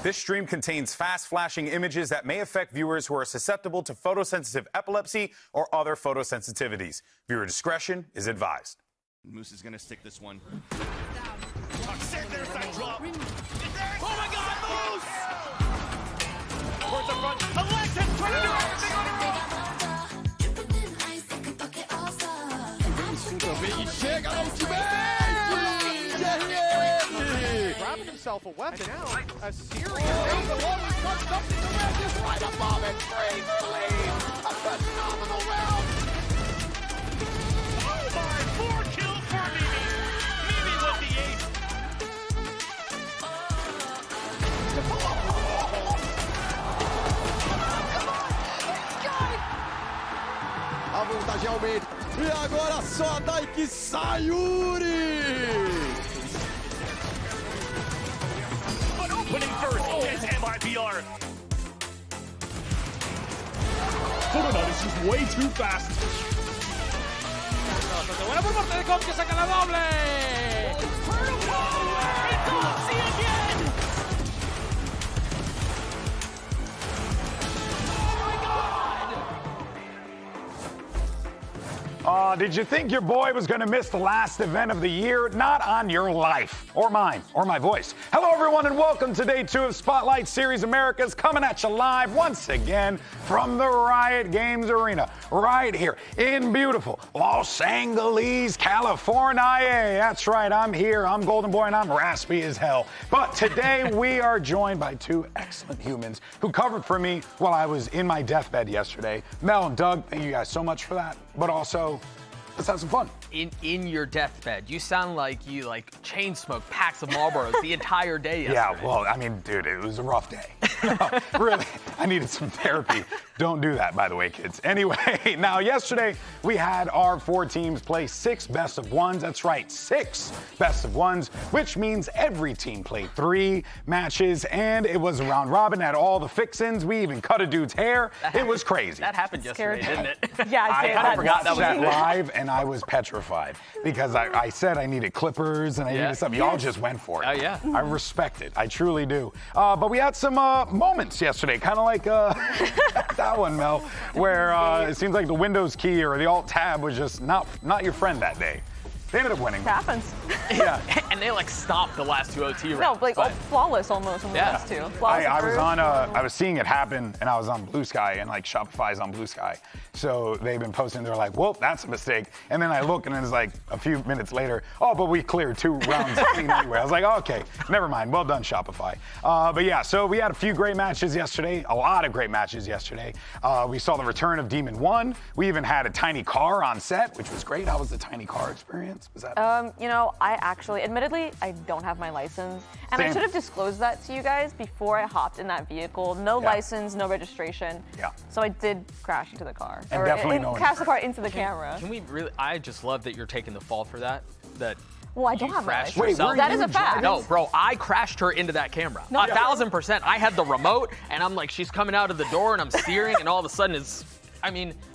This stream contains fast flashing images that may affect viewers who are susceptible to photosensitive epilepsy or other photosensitivities. Viewer discretion is advised. Moose is going to stick this one. There's that drop. Oh my God, Moose! Towards the front. Alexis trying to do everything on her own. Grabbing himself a weapon now. A series down below. He's got something to red just right above it. Free for lead. A phenomenal round. Oh my, 4 kills for Mimi. Mimi with the ace. A vontade aumenta. E agora só dai que sai Yuri. An opening first against MIBR. Coconut is just way too fast. Buena por parte de Com que saca la doble. Did you think your boy was going to miss the last event of the year? Not on your life, or mine, or my voice. Hello, everyone, and welcome to Day 2 of Spotlight Series Americas, coming at you live once again from the Riot Games Arena, right here in beautiful Los Angeles, California. That's right, I'm here, I'm Golden Boy, and I'm raspy as hell. But today we are joined by two excellent humans who covered for me while I was in my deathbed yesterday. Mel and Doug, thank you guys so much for that, but also, let's have some fun. In your deathbed, you sound like you chain smoked packs of Marlboros the entire day yesterday. Yeah, well, I mean, dude, it was a rough day. Really, I needed some therapy. Don't do that, by the way, kids. Anyway, now yesterday we had our 4 teams play 6 best of ones. That's right, 6 best of ones, which means every team played 3 matches, and it was a round robin, had all the fix-ins. We even cut a dude's hair. It was crazy. That happened yesterday, didn't it? Yeah, I forgot that was that live, and I was petrified because I said I needed clippers and I needed something. Y'all just went for it. Oh, yeah. I respect it. I truly do. But we had some moments yesterday, kind of like that one, Mel, where it seems like the Windows key or the Alt-Tab was just not your friend that day. They ended up winning. It happens. Yeah. And they stopped the last 2 OT rounds. No, flawless almost on the last 2. Flawless I was seeing it happen, and I was on Blue Sky, and Shopify's on Blue Sky. So they've been posting, they're like, well, that's a mistake. And then I look, and it's like a few minutes later, oh, but we cleared 2 rounds clean anyway. I was like, oh, okay, never mind. Well done, Shopify. But yeah, so we had a few great matches yesterday, a lot of great matches yesterday. We saw the return of Demon 1. We even had a tiny car on set, which was great. How was the tiny car experience? Was that? You know, I actually, admittedly, I don't have my license. And Same. I should have disclosed that to you guys before I hopped in that vehicle. No license, no registration. Yeah. So I did crash into the car. And definitely no crash the car into the camera. Can we really? I just love that you're taking the fall for that. Well, I don't have my crashed license. yourself. That is a fact. No, bro, I crashed her into that camera. No, 1,000%. I had the remote, and I'm like, she's coming out of the door, and I'm steering, and all of a sudden it's,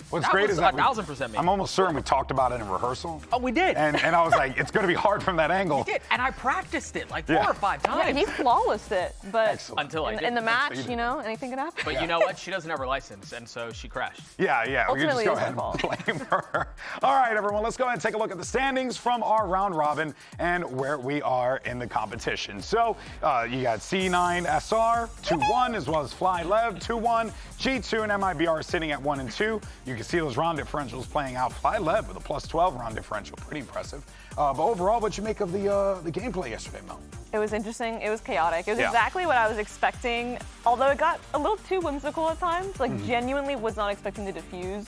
What's that great was is that 1,000% me. I'm almost certain we talked about it in rehearsal. Oh, we did. And I was like, it's going to be hard from that angle. We did, and I practiced it 4 or 5 times. Yeah, he flawlessed it. But Excellent. Until I did. in the match, you know, anything could happen. But you know what? She doesn't have her license, and so she crashed. Yeah, we can just Ultimately, go it's ahead my and blame her. All right, everyone, let's go ahead and take a look at the standings from our round robin and where we are in the competition. So you got C9SR 2-1, as well as Fly Lev 2-1, G2 and MIBR sitting at 1 and 2. You can see those round differentials playing out. Fly Lev with a +12 round differential, pretty impressive. But overall, what'd you make of the gameplay yesterday, Mel? It was interesting. It was chaotic. It was Yeah. exactly what I was expecting, although it got a little too whimsical at times. Genuinely was not expecting the defuse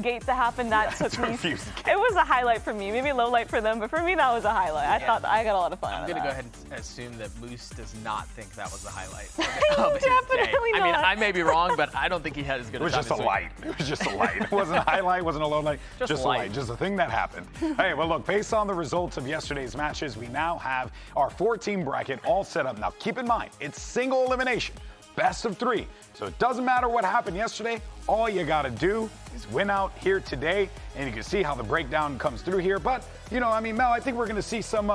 gate to happen. That took me. It was a highlight for me. Maybe a low light for them, but for me, that was a highlight. I thought I got a lot of fun out I'm of going to that. go ahead and assume that Moose does not think that was the highlight Definitely I mean, not. I may be wrong, but I don't think he had as good It was just a light. It was just a light. It wasn't a highlight, wasn't a low light. Just a light. Just a thing that happened. Hey, well, look, based on the results of yesterday's matches, we now have our 4-team bracket all set up. Now, keep in mind, it's single elimination. Best of 3. So it doesn't matter what happened yesterday. All you got to do is win out here today. And you can see how the breakdown comes through here. But, you know, I mean, Mel, I think we're going to see some,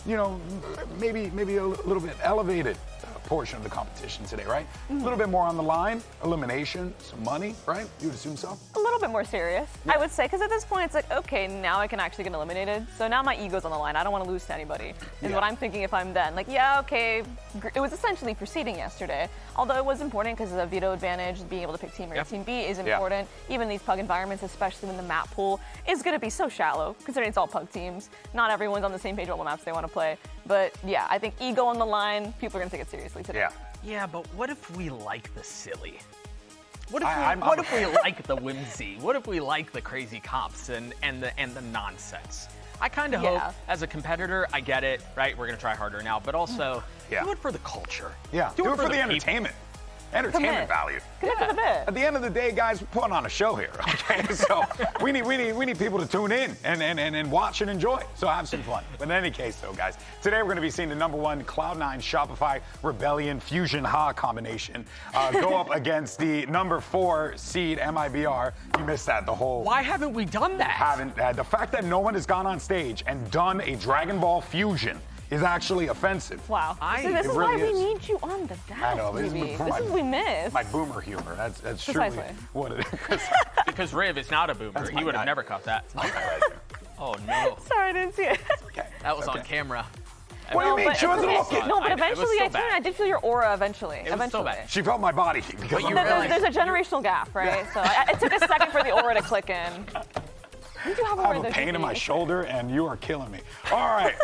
you know, maybe a little bit elevated portion of the competition today, right? A little bit more on the line, elimination, some money, right? You would assume so? A little bit more serious, I would say, because at this point it's like, okay, now I can actually get eliminated. So now my ego's on the line. I don't want to lose to anybody, is what I'm thinking if I'm then. Like, yeah, okay, it was essentially proceeding yesterday. Although it was important because of the veto advantage, being able to pick Team A or Team B is important. Even these pug environments, especially when the map pool is going to be so shallow, considering it's all pug teams. Not everyone's on the same page on what maps they want to play. But yeah, I think ego on the line, people are going to take it seriously today. Yeah, but what if we like the silly? What if we like the whimsy? What if we like the crazy comps and the nonsense? I kind of hope, as a competitor, I get it, right? We're going to try harder now, but also do it for the culture. Yeah, do it for the entertainment. Entertainment value. Commit to the bit. At the end of the day, guys, we're putting on a show here, okay? So we need people to tune in and watch and enjoy. So have some fun. But in any case, though, guys, today we're going to be seeing the #1 Cloud9 Shopify Rebellion Fusion Ha combination go up against the #4 seed MIBR. You missed that the whole. Why haven't we done that? Haven't. The fact that no one has gone on stage and done a Dragon Ball Fusion is actually offensive. Wow. This is why we need you on the desk. I know. This is what we miss. My boomer humor. That's truly what it is. Because Riv is not a boomer. He would have never caught that. Oh, no. Sorry, I didn't see it. Okay. That was on camera. What do you mean? She wasn't looking. No, but eventually so I did feel your aura eventually. It was so bad. She felt my body. Because There's a generational gap, right? So it took a second for the aura to click in. You do have I have a pain in my shoulder, and you are killing me. All right.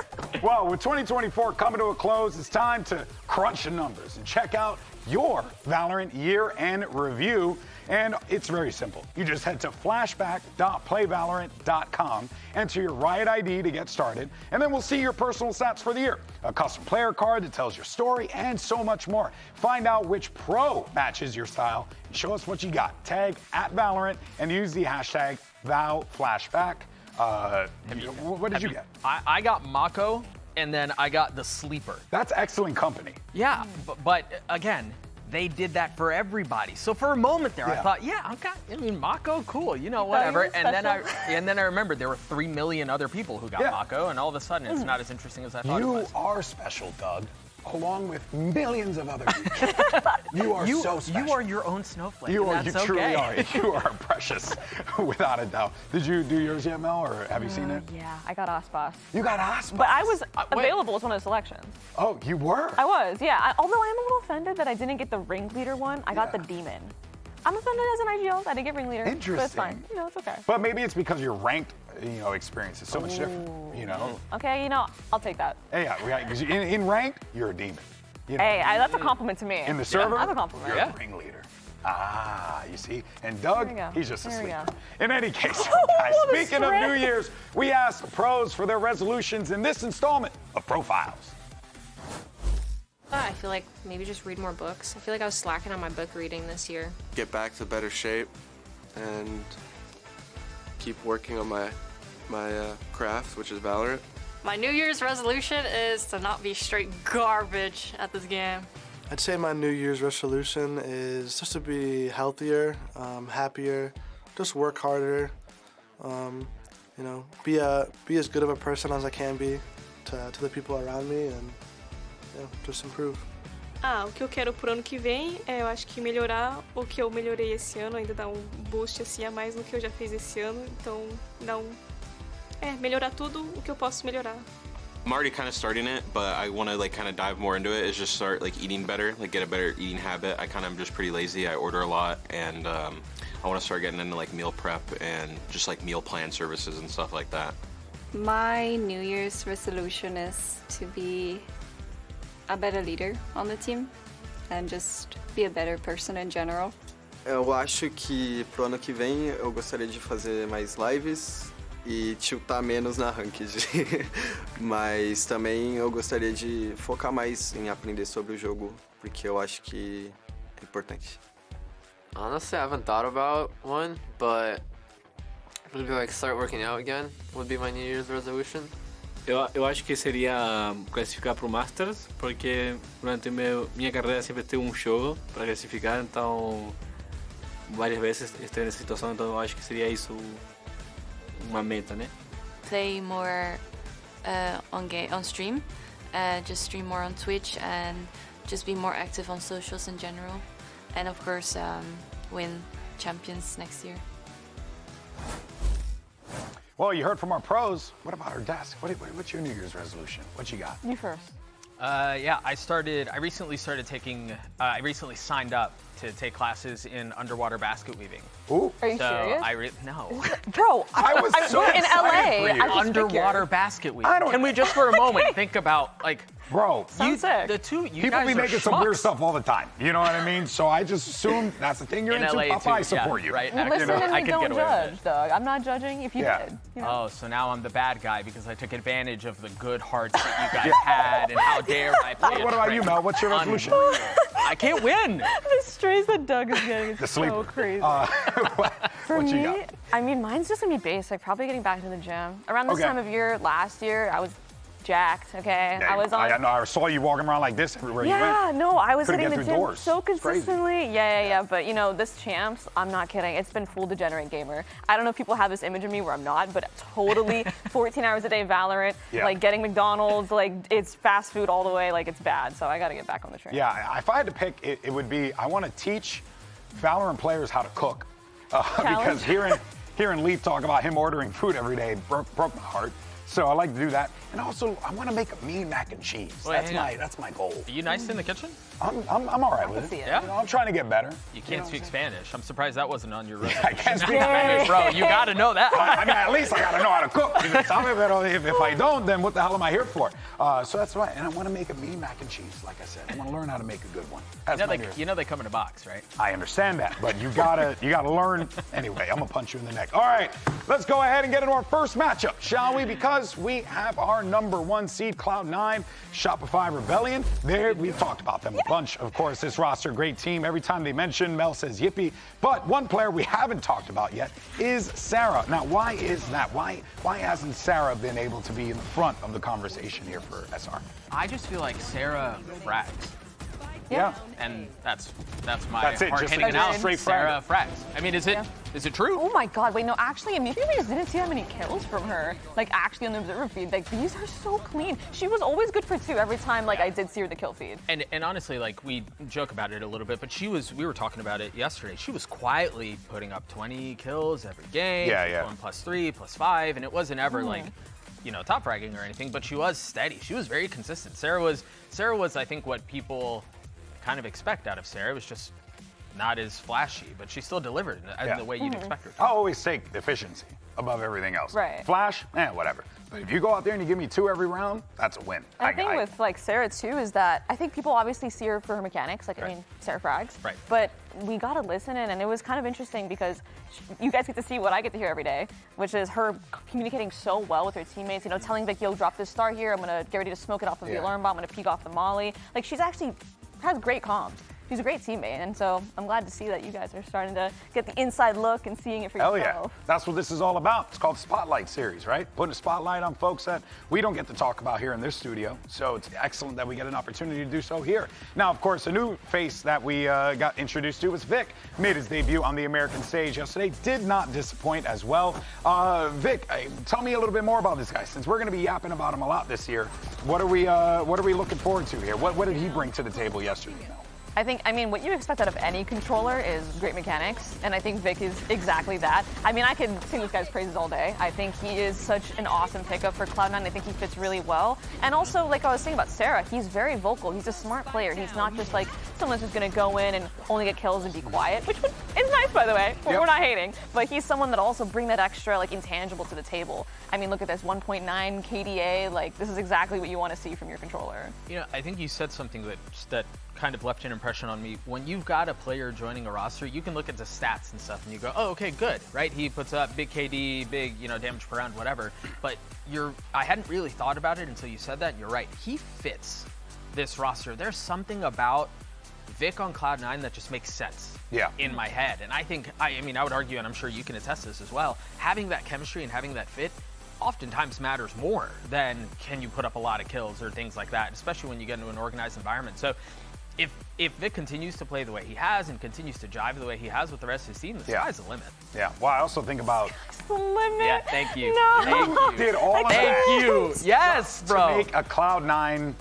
Well, with 2024 coming to a close, it's time to crunch the numbers and check out your Valorant year-end review. And it's very simple. You just head to flashback.playvalorant.com, enter your Riot ID to get started, and then we'll see your personal stats for the year. A custom player card that tells your story, and so much more. Find out which pro matches your style, and show us what you got. Tag @Valorant and use the hashtag #ValFlashback. What did you get? I got Mako, and then I got the Sleeper. That's excellent company. Yeah, but again, they did that for everybody. So for a moment there, I thought, Mako, cool, whatever. And then I remembered there were 3 million other people who got Mako, and all of a sudden it's not as interesting as I thought it was. You are special, Doug, along with millions of other people. You are so special. You are your own snowflake. You truly are. You are precious, without a doubt. Did you do yours yet, Mel, or have you seen it? Yeah, I got Ospas. You got Ospas? But I was available as one of the selections. Oh, you were? I was, yeah. Although I am a little offended that I didn't get the ringleader one. I got the demon. I'm offended as an IGL. I didn't get ringleader. Interesting. But it's fine. It's okay. But maybe it's because your ranked, experience is so much different. Okay, I'll take that. Yeah, because in ranked, you're a demon. Hey, that's a compliment to me. In the server, that's a compliment. You're a ringleader. Ah, you see? And Doug, he's just a sleeper. In any case, guys, speaking of New Year's, we asked the pros for their resolutions in this installment of Profiles. I feel like maybe just read more books. I feel like I was slacking on my book reading this year. Get back to better shape and keep working on my craft, which is Valorant. My New Year's resolution is to not be straight garbage at this game. I'd say my New Year's resolution is just to be healthier, happier, just work harder, be as good of a person as I can be to the people around me and just improve. O que eu quero pro ano que vem é, eu acho que melhorar o que eu melhorei esse ano, ainda dar boost assim a mais no que eu já fiz esse ano, então melhorar tudo o que eu posso melhorar. I'm already kind of starting it, but I want to kind of dive more into it. Is just start eating better, get a better eating habit. I kind of am just pretty lazy. I order a lot, and I want to start getting into meal prep and just meal plan services and stuff like that. My New Year's resolution is to be a better leader on the team and just be a better person in general. Eu acho que pro ano que vem eu gostaria de fazer mais lives e tiltar menos na ranked. Mas também eu gostaria de focar mais em aprender sobre o jogo, porque eu acho que é importante. Honestly, I haven't thought about one, but maybe start working out again would be my New Year's resolution. Eu acho que seria classificar para o Masters, porque durante minha carreira sempre teve jogo para classificar, então várias vezes estou nessa situação, então eu acho que seria isso uma meta, né? Play more on stream, just stream more on Twitch and just be more active on socials in general, and of course win champions next year. Well, you heard from our pros. What about our desk? What's your New Year's resolution? What you got? You first. Yeah, I recently signed up to take classes in underwater basket weaving. Ooh. Are you serious? No. Bro, I was so in excited for you. LA. Underwater basket weaving. Can we just for a moment think about, like, bro, you people guys be are making some schmucks. weird stuff all the time. You know what I mean? So I just assumed that's the thing you're In into. LA Papa, I too, support yeah, you. right. Listen I and could don't get away with judge, it. Doug. I'm not judging if you Yeah. did. You know? Oh, so now I'm the bad guy because I took advantage of the good hearts that you guys had, and how dare I play What about you, Mel? What's your resolution? I can't win. The strays that Doug is getting is so crazy. For what you me, got? I mean, mine's just gonna be basic. Probably getting back to the gym. Around this Okay. time of year last year, I was jacked. Okay, I was on. I know. I saw you walking around like this everywhere you went. Yeah, no, I was Couldn't hitting get the through gym doors. so It's crazy. consistently. Yeah. But you know, this champs, I'm not kidding. It's been full degenerate gamer. I don't know if people have this image of me where I'm not, but totally 14 hours a day Valorant, Yeah. like getting McDonald's, like it's fast food all the way, like it's bad. So I got to get back on the train. Yeah, if I had to pick, it would be I want to teach Valorant players how to cook. Because hearing Leaf talk about him ordering food every day broke my heart. So I like to do that. And also, I want to make a mean mac and cheese. Wait, That's my goal. Are you nice in the kitchen? I'm all right with it. see it. Yeah? You know, I'm trying to get better. You can't speak Spanish. I'm surprised that wasn't on your resume. I can't speak Spanish. Bro, you gotta know that. I mean, at least I gotta know how to cook. If I don't, then what the hell am I here for? So that's right. And I want to make a mean mac and cheese, like I said. I want to learn how to make a good one. That's my New Year's. They come in a box, right? I understand that, but you gotta learn. Anyway, I'm gonna punch you in the neck. All right, let's go ahead and get into our first matchup, shall we? Because we have our number 1 seed, Cloud9, Shopify Rebellion. There, we've talked about them a bunch. Of course, this roster, great team. Every time they mention, Mel says yippee. But one player we haven't talked about yet is Sarah. Now, why is that? Why hasn't Sarah been able to be in the front of the conversation here for SR? I just feel like Sarah frags. Yeah. And that's my That's it, just hard-hitting a analysis. straight Sarah frags. I mean, is it true? Oh my God, wait, no, actually, maybe we just didn't see that many kills from her. Like, actually on the observer feed, like, these are so clean. She was always good for 2 every time, like, I did see her the kill feed. And honestly, like, we joke about it a little bit, but we were talking about it yesterday. She was quietly putting up 20 kills every game. Yeah, She was going +3, +5, and it wasn't ever like, top fragging or anything, but she was steady. She was very consistent. Sarah was, I think, what people kind of expect out of Sarah. It was just not as flashy, but she still delivered in the way you'd expect her to. I always take efficiency above everything else. Right. Flash, whatever. But if you go out there and you give me 2 every round, that's a win. And the thing with like Sarah too is that I think people obviously see her for her mechanics, like I mean Sarah frags. Right. But we gotta listen in, and it was kind of interesting because you guys get to see what I get to hear every day, which is her communicating so well with her teammates. You know, telling Vic, "Yo, drop this star here. I'm gonna get ready to smoke it off of the alarm bomb. I'm gonna peek off the molly." Like she's actually has great comms. She's a great teammate, and so I'm glad to see that you guys are starting to get the inside look and seeing it for yourself. Hell yeah. That's what this is all about. It's called Spotlight Series, right? Putting a spotlight on folks that we don't get to talk about here in this studio. So it's excellent that we get an opportunity to do so here. Now, of course, a new face that we got introduced to was Vic. Made his debut on the American stage yesterday. Did not disappoint as well. Vic, tell me a little bit more about this guy. Since we're going to be yapping about him a lot this year, what are we looking forward to here? What did he bring to the table yesterday? I mean, what you expect out of any controller is great mechanics, and I think Vic is exactly that. I mean, I could sing this guy's praises all day. I think he is such an awesome pickup for Cloud9. I think he fits really well. And also, like I was saying about Sarah, he's very vocal. He's a smart player. He's not just like someone who's going to go in and only get kills and be quiet, which is nice, by the way. We're not hating. But he's someone that also bring that extra, like, intangible to the table. I mean, look at this, 1.9 KDA. Like, this is exactly what you want to see from your controller. You know, I think you said something that kind of left an impression on me. When you've got a player joining a roster, you can look at the stats and stuff and you go, oh, okay, good, right? He puts up big KD, big, damage per round, whatever. But I hadn't really thought about it until you said that, and you're right. He fits this roster. There's something about Vic on Cloud9 that just makes sense in my head. And I think, I would argue, and I'm sure you can attest to this as well, having that chemistry and having that fit oftentimes matters more than can you put up a lot of kills or things like that, especially when you get into an organized environment. So if Vic continues to play the way he has and continues to jive the way he has with the rest of his team, the sky's the limit. Yeah. Well, I also think about the limit. Yeah, thank you. No. Thank you. Did all of that. Thank you. Yes, bro. To make a Cloud9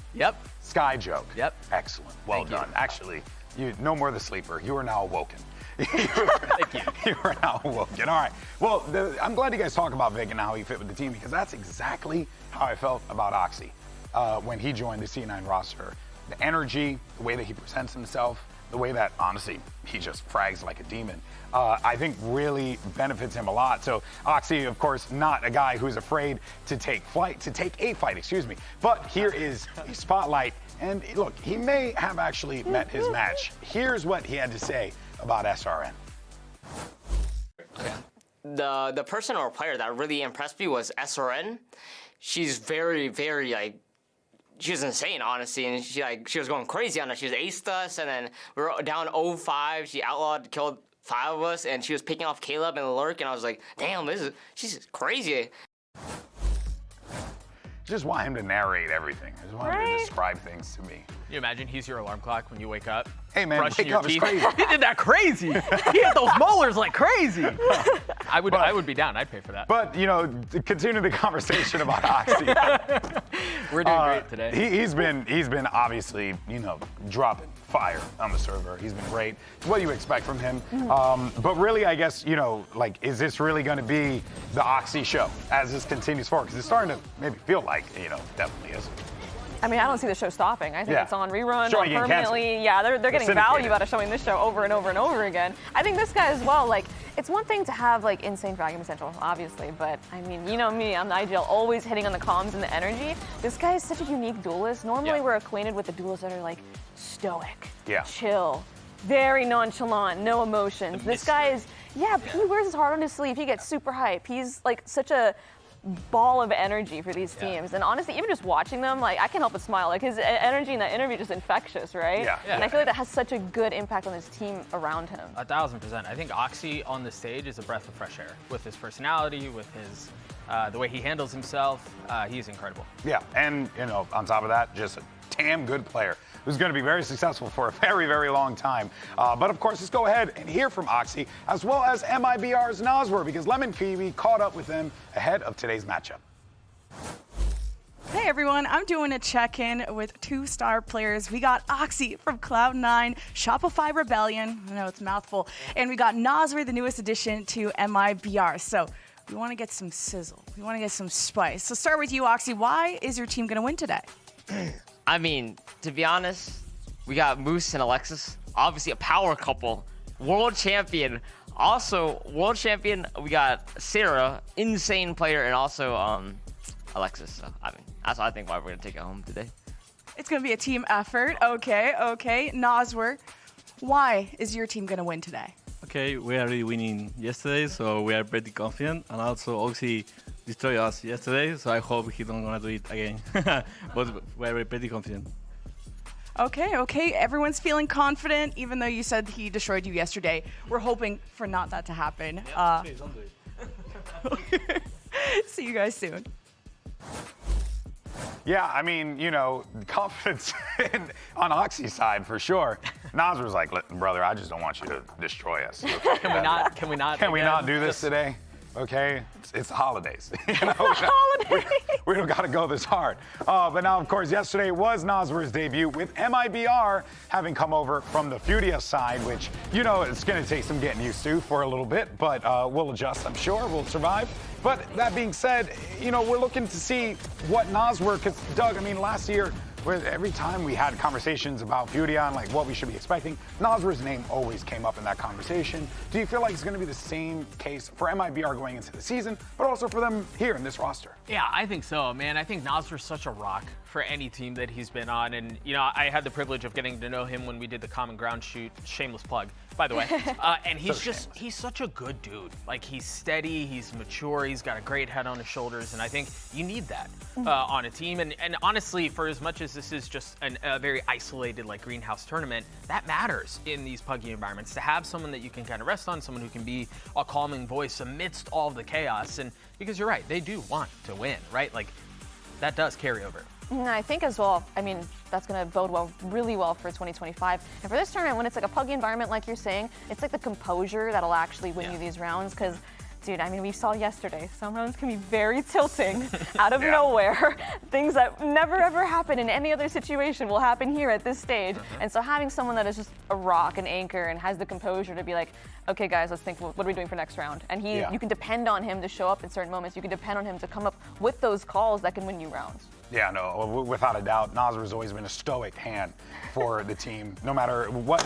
Sky joke. Yep. Excellent. Well done. Actually, you no more the sleeper. You are now awoken. Thank you. You are now awoken. All right. Well, I'm glad you guys talk about Vic and how he fit with the team, because that's exactly how I felt about Oxy when he joined the C9 roster. The energy, the way that he presents himself, the way that, honestly, he just frags like a demon, I think really benefits him a lot. So Oxy, of course, not a guy who's afraid to take a fight, excuse me. But here is a spotlight. And look, he may have actually met his match. Here's what he had to say about SRN. The person or player that really impressed me was SRN. She's very, very, like, she was insane, honestly, and she was going crazy on us. She was aced us, and then we were down 0-5. She outlawed, killed 5 of us, and she was picking off Caleb and Lurk, and I was like, damn, she's crazy. Just want him to narrate everything. I just want him to describe things to me. Can you imagine he's your alarm clock when you wake up? Hey man, brushing wake your up, it's teeth. crazy. He did that crazy. He hit those molars like crazy. I would be down. I'd pay for that. But, you know, to continue the conversation about Oxy. We're doing great today. He's been obviously, you know, dropping fire on the server. He's been great. It's what you expect from him. But really, I guess, you know, like, is this really going to be the Oxy show as this continues forward? Because it's starting to maybe feel like, you know, definitely is. I mean, I don't see the show stopping. I think it's on rerun Showing or permanently. Yeah, they're getting value out of showing this show over and over and over again. I think this guy as well, like, it's one thing to have, like, insane fragment potential, obviously, but, I mean, you know me, I'm Nigel, always hitting on the comms and the energy. This guy is such a unique duelist. Normally we're acquainted with the duelists that are, like, stoic, chill, very nonchalant, no emotions. This guy is, he wears his heart on his sleeve. He gets super hype. He's, like, such a ball of energy for these teams, and honestly, even just watching them, like, I can't help but smile. Like, his energy in that interview is just infectious, right? And I feel like that has such a good impact on his team around him. 1000%. I think Oxy on the stage is a breath of fresh air with his personality, with his the way he handles himself. He's incredible. Yeah, and you know, on top of that, just a damn good player who's going to be very successful for a very, very long time. But of course, let's go ahead and hear from Oxy, as well as MIBR's NoZwer, because Lemon Phoebe caught up with them ahead of today's matchup. Hey everyone, I'm doing a check-in with 2-star players. We got Oxy from Cloud9, Shopify Rebellion, I know it's a mouthful, and we got NoZwer, the newest addition to MIBR. So we want to get some sizzle, we want to get some spice. So start with you, Oxy. Why is your team going to win today? I mean, to be honest, we got Moose and Alexis, obviously a power couple, world champion. Also, world champion, we got Sarah, insane player, and also Alexis. So, I mean, that's I think why we're going to take it home today. It's going to be a team effort. Okay. NoZwer, why is your team going to win today? Okay, we are already winning yesterday, so we are pretty confident. And also, Oxy destroyed us yesterday, so I hope he don't gonna do it again. But we're pretty confident. Okay. Everyone's feeling confident, even though you said he destroyed you yesterday. We're hoping for not that to happen. Please don't do it. See you guys soon. Yeah, I mean, you know, confidence on Oxy's side for sure. NoZwer's like, brother, I just don't want you to destroy us. Can we not do this today? Okay, it's the holidays. You know, we don't got to go this hard. But now, of course, yesterday was NoZwer's debut with MIBR having come over from the Fudia side, which, you know, it's going to take some getting used to for a little bit, but we'll adjust, I'm sure. We'll survive. But that being said, you know, we're looking to see what NoZwer, because Doug, I mean, last year, every time we had conversations about Fudia and like what we should be expecting, NoZwer's name always came up in that conversation. Do you feel like it's going to be the same case for MIBR going into the season, but also for them here in this roster? Yeah, I think so, man. I think NoZwer's such a rock for any team that he's been on. And, you know, I had the privilege of getting to know him when we did the Common Ground shoot. Shameless plug, by the way. And he's such a good dude. Like, he's steady, he's mature, he's got a great head on his shoulders. And I think you need that on a team. And honestly, for as much as this is just a very isolated, like, greenhouse tournament, that matters in these PUBG environments. To have someone that you can kind of rest on, someone who can be a calming voice amidst all of the chaos. And because you're right, they do want to win, right? Like, that does carry over. I think as well, I mean, that's going to bode really well for 2025. And for this tournament, when it's like a PUBG environment, like you're saying, it's like the composure that'll actually win you these rounds. Because Dude, I mean, we saw yesterday, some rounds can be very tilting out of nowhere. Things that never ever happen in any other situation will happen here at this stage. And so having someone that is just a rock, an anchor, and has the composure to be like, okay guys, let's think, what are we doing for next round? And you can depend on him to show up in certain moments. You can depend on him to come up with those calls that can win you rounds. Yeah, no, without a doubt, NoZwer's always been a stoic hand for the team, no matter what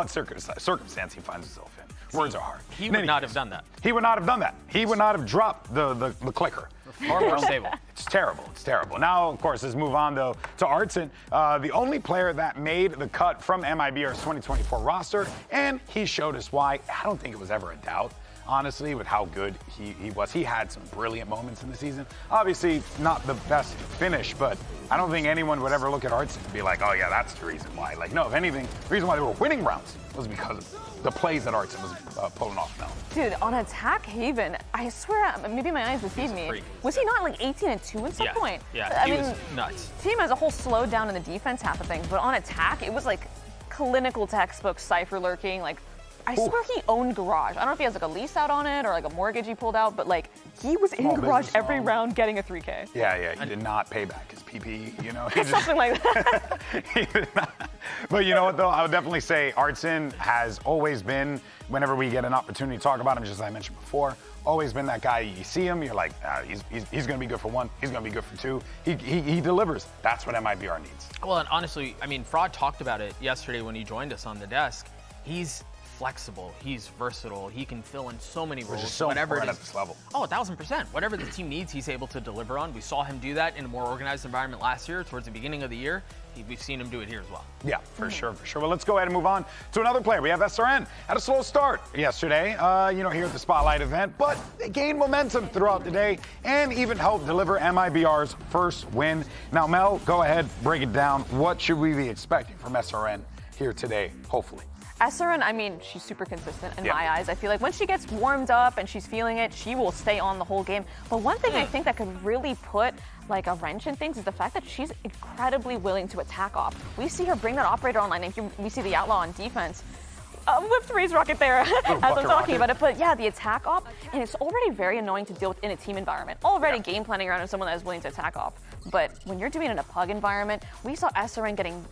circumstance he finds himself in. Words are hard. He would not have done that. He would not have done that. He would not have dropped the clicker. Far more stable. It's terrible. It's terrible. Now, of course, let's move on though to Artzin, the only player that made the cut from MIBR's 2024 roster, and he showed us why. I don't think it was ever a doubt, honestly, with how good he was. He had some brilliant moments in the season. Obviously, not the best finish, but I don't think anyone would ever look at Artzin and be like, oh yeah, that's the reason why. Like, no, if anything, the reason why they were winning rounds was because of the plays that Artzin was pulling off now. Dude, on Attack Haven, I swear, maybe my eyes deceived me. Was he not like 18-2 at some point? Yeah, he was nuts. Team as a whole slowed down in the defense half of things, but on Attack, it was like clinical textbook Cypher lurking. Like, I swear he owned Garage. I don't know if he has like a lease out on it or like a mortgage he pulled out, but like he was in Garage every round getting a 3K. Yeah, he did not pay back his PP, you know. Something like that. He did not. But you know what though, I would definitely say Artzin has always been, whenever we get an opportunity to talk about him, just as I mentioned before, always been that guy, you see him, you're like, he's gonna be good for one, he's gonna be good for two. He delivers. That's what MIBR needs. Well, and honestly, I mean, Fraud talked about it yesterday when he joined us on the desk. He's flexible, he's versatile, he can fill in so many roles. Which is so important at this level. Oh, 1,000%. Whatever the team needs, he's able to deliver on. We saw him do that in a more organized environment last year, towards the beginning of the year. We've seen him do it here as well. Yeah, for sure. Well, let's go ahead and move on to another player. We have SRN. Had a slow start yesterday, here at the Spotlight event, but they gained momentum throughout the day and even helped deliver MIBR's first win. Now, Mel, go ahead, break it down. What should we be expecting from SRN here today, hopefully? SRN, I mean, she's super consistent in my eyes. I feel like when she gets warmed up and she's feeling it, she will stay on the whole game. But one thing I think that could really put like a wrench in things is the fact that she's incredibly willing to attack off. We see her bring that operator online, and we see the Outlaw on defense. Whipped raise rocket there as I'm talking about it, but yeah, the attack op, and it's already very annoying to deal with in a team environment. Already game planning around someone that is willing to attack off. But when you're doing it in a pug environment, we saw SRN getting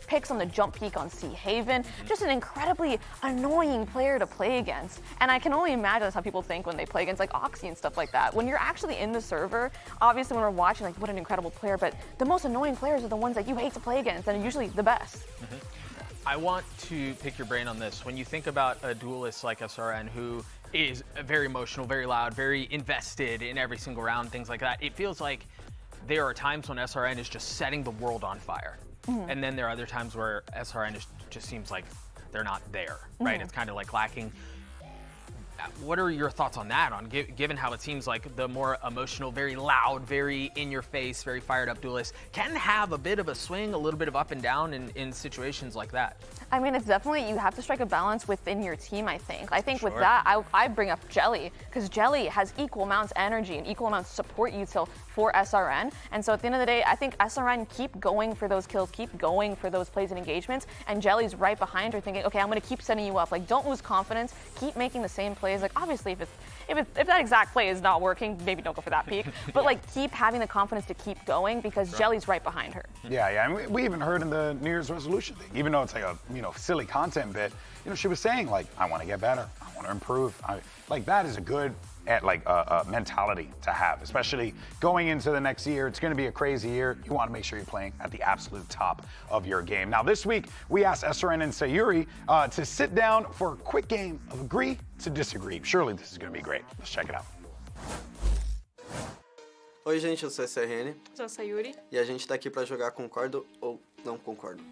picks on the jump peak on C Haven, just an incredibly annoying player to play against. And I can only imagine that's how people think when they play against like Oxy and stuff like that. When you're actually in the server, obviously when we're watching, like, what an incredible player, but the most annoying players are the ones that you hate to play against and are usually the best. I want to pick your brain on this. When you think about a duelist like SRN who is very emotional, very loud, very invested in every single round, things like that, it feels like there are times when SRN is just setting the world on fire. And then there are other times where SRN just seems like they're not there, right? It's kind of like lacking. What are your thoughts on that, given how it seems like the more emotional, very loud, very in-your-face, very fired-up duelist can have a bit of a swing, a little bit of up and down in situations like that? I mean, it's definitely, you have to strike a balance within your team, I think. I think with that, I bring up Jelly, because Jelly has equal amounts of energy and equal amounts of support util for SRN. And so at the end of the day, I think SRN keep going for those kills, keep going for those plays and engagements, and Jelly's right behind her thinking, okay, I'm going to keep setting you up. Like, don't lose confidence, keep making the same plays. Like, obviously, if that exact play is not working, maybe don't go for that peak. But like, keep having the confidence to keep going because Jelly's right behind her. Yeah, and we even heard in the New Year's resolution thing, even though it's like a silly content bit, she was saying like, I want to get better, I want to improve. Like that is a good mentality to have, especially going into the next year. It's going to be a crazy year. You want to make sure you're playing at the absolute top of your game. Now, this week, we asked SRN and Sayuri to sit down for a quick game of agree to disagree. Surely this is going to be great. Let's check it out. Oi, gente, eu sou a SRN. Sou a Sayuri. E a gente tá aqui pra jogar concordo ou não concordo.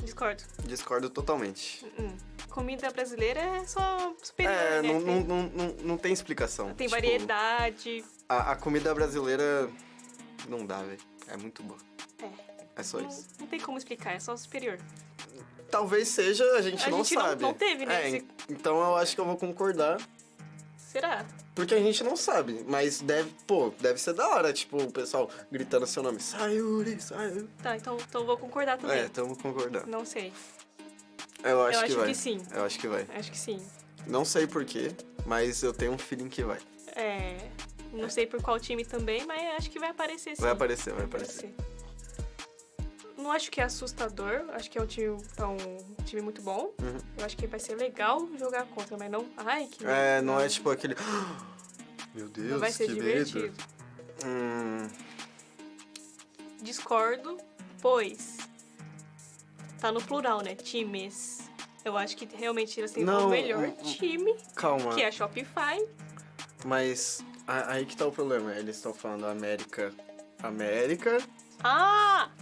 Discordo. Discordo totalmente. Comida brasileira é só superior, né? Não tem explicação. Tem variedade. A comida brasileira não dá, velho. É muito boa. É só isso. Não tem como explicar, é só superior. Talvez seja, a gente não sabe. Não teve, né? Então eu acho que eu vou concordar. Será? Porque a gente não sabe, mas deve ser da hora, tipo, o pessoal gritando seu nome. Sayuri, Sayuri. Tá, então vou concordar também. Então vou concordar. Não sei. Eu acho que acho vai. que sim. Eu acho que vai. Acho que sim. Não sei porquê, mas eu tenho um feeling que vai. Não sei por qual time também, mas acho que vai aparecer sim. Vai aparecer. Não acho que é assustador, acho que é um time muito bom. Eu acho que vai ser legal jogar contra, mas não... Ai, que medo. Não é tipo aquele... Meu Deus, não vai ser que divertido. medo. Discordo, pois tá no plural, né? Times. Eu acho que realmente eles têm o melhor time, Calma. que é a Shopify. Mas aí que tá o problema. Eles estão falando América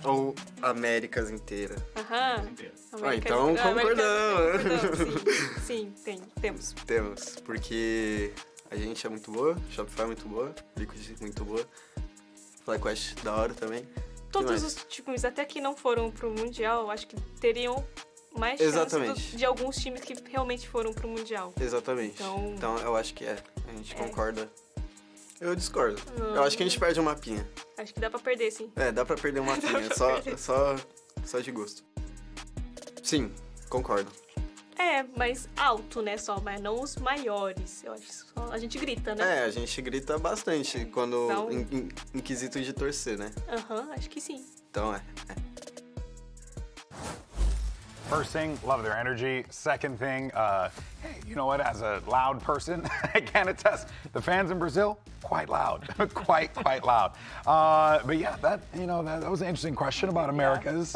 ou Américas inteira? Aham. Então concordamos. Sim, temos. Temos, porque a gente é muito boa, Shopify é muito boa, Liquid muito boa, FlyQuest da hora também. Todos os times, até que não foram pro Mundial, acho que teriam mais chances de alguns times que realmente foram pro Mundial. Exatamente. Então eu acho que a gente concorda. Eu discordo. Não, eu acho que a gente perde um mapinha. Acho que dá pra perder, sim. Dá pra perder um mapinha, só de gosto. Sim, concordo. Mas alto, né, mas não os maiores. Eu acho que só a gente grita, né? A gente grita bastante quando em quesito de torcer, né? Acho que sim. Então First thing, love their energy. Second thing, hey, you know what? As a loud person, I can attest. The fans in Brazil, quite loud, quite loud. But yeah, that was an interesting question about Americas.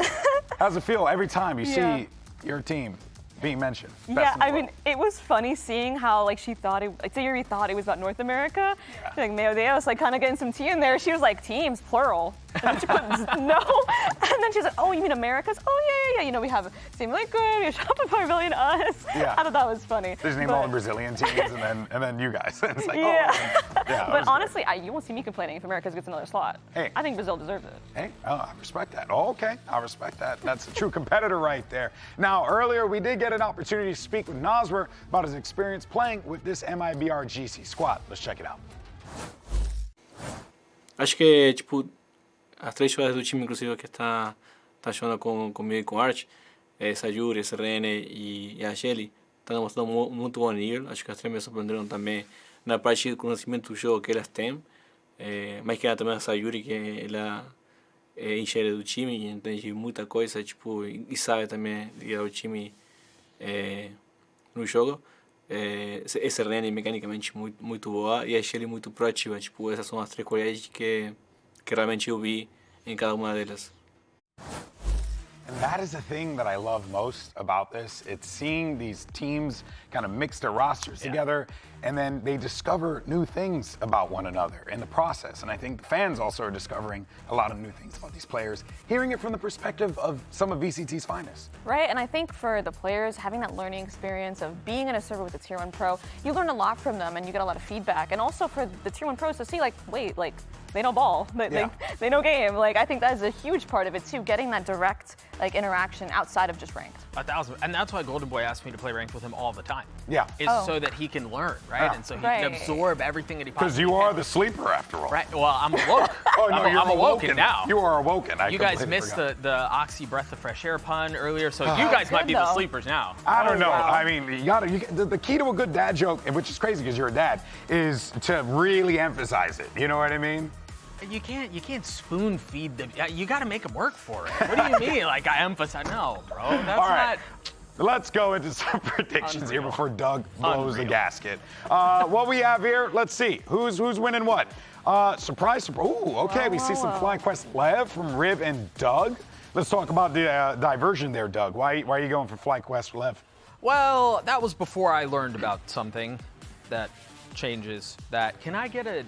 How's it feel every time you see your team being mentioned? I mean, it was funny seeing how she thought Sayuri thought it was about North America. Yeah. She's like, Meu Deus, kind of getting some tea in there. She was like, teams, plural. And then she put no. And then she's like, oh, you mean Americas? Oh, yeah. You know, we have Team Liquid, we have Shopify Rebellion, us. Yeah. I thought that was funny. They just named all the Brazilian teams and then you guys. It's like, But honestly, you won't see me complaining if Americas gets another slot. Hey. I think Brazil deserves it. Hey, I respect that. Oh, okay, I respect that. That's a true competitor right there. Now, earlier we did get an opportunity to speak with NoZwer about his experience playing with this MIBR GC squad. Let's check it out. Acho que, as três jogadoras do time, inclusive, que tá jogando comigo e com o Art, Sayuri, SRN e a Shelly, estão mostrando muito bom nível. Acho que as três me surpreenderam também na parte do conhecimento do jogo que elas têm. Mais que ela também a Sayuri, que ela é engenheira do time e entende muita coisa, e sabe também liderar o time no jogo. SRN mecanicamente muito boa e a Shelly muito proativa. Essas são as três qualidades que realmente eu vi em cada uma delas. And that is the thing that I love most about this. It's seeing these teams kind of mix their rosters together, and then they discover new things about one another in the process. And I think the fans also are discovering a lot of new things about these players, hearing it from the perspective of some of VCT's finest. Right, and I think for the players, having that learning experience of being in a server with a Tier 1 pro, you learn a lot from them and you get a lot of feedback. And also for the Tier 1 pros to see, they know ball, they know game. I think that is a huge part of it too, getting that direct interaction outside of just ranked. 1,000, and that's why Golden Boy asked me to play ranked with him all the time. Yeah. So that he can learn, right? And so he can absorb everything that he possibly can. Because you are the sleeper after all. Right, well, I'm awoke. I'm awoken now. You are awoken. You guys missed the Oxy breath of fresh air pun earlier, so you guys might be the sleepers now. I don't know. Wow. I mean, the key to a good dad joke, which is crazy because you're a dad, is to really emphasize it. You know what I mean? You can't spoon feed them. You got to make them work for it. What do you mean? I emphasize? No, bro. That's all right. not. Let's go into some predictions here before Doug blows the gasket. What we have here, let's see. Who's winning what? Surprise. Ooh, okay. We see some FlyQuest Lev from Riv and Doug. Let's talk about the diversion there, Doug. Why are you going for FlyQuest Lev? Well, that was before I learned about something that changes that. Can I get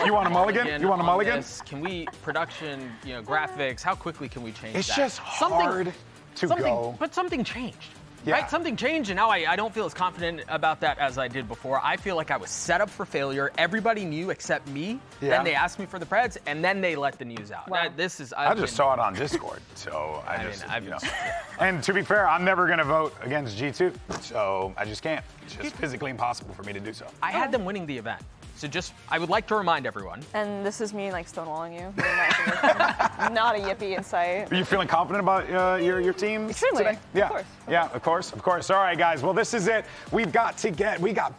you want a mulligan? You want a mulligan? This? Can we production, graphics, how quickly can we change it's that? It's just hard to go. But something changed. Yeah. Right? Something changed, and now I don't feel as confident about that as I did before. I feel like I was set up for failure. Everybody knew except me. Yeah. Then they asked me for the Preds, and then they let the news out. Wow. I just saw it on Discord, so And to be fair, I'm never going to vote against G2, so I just can't. It's just physically impossible for me to do so. I had them winning the event. So I would like to remind everyone. And this is me like stonewalling you. Not a yippee in sight. Are you feeling confident about your team today? Yeah. Of course. All right, guys. Well, this is it. We got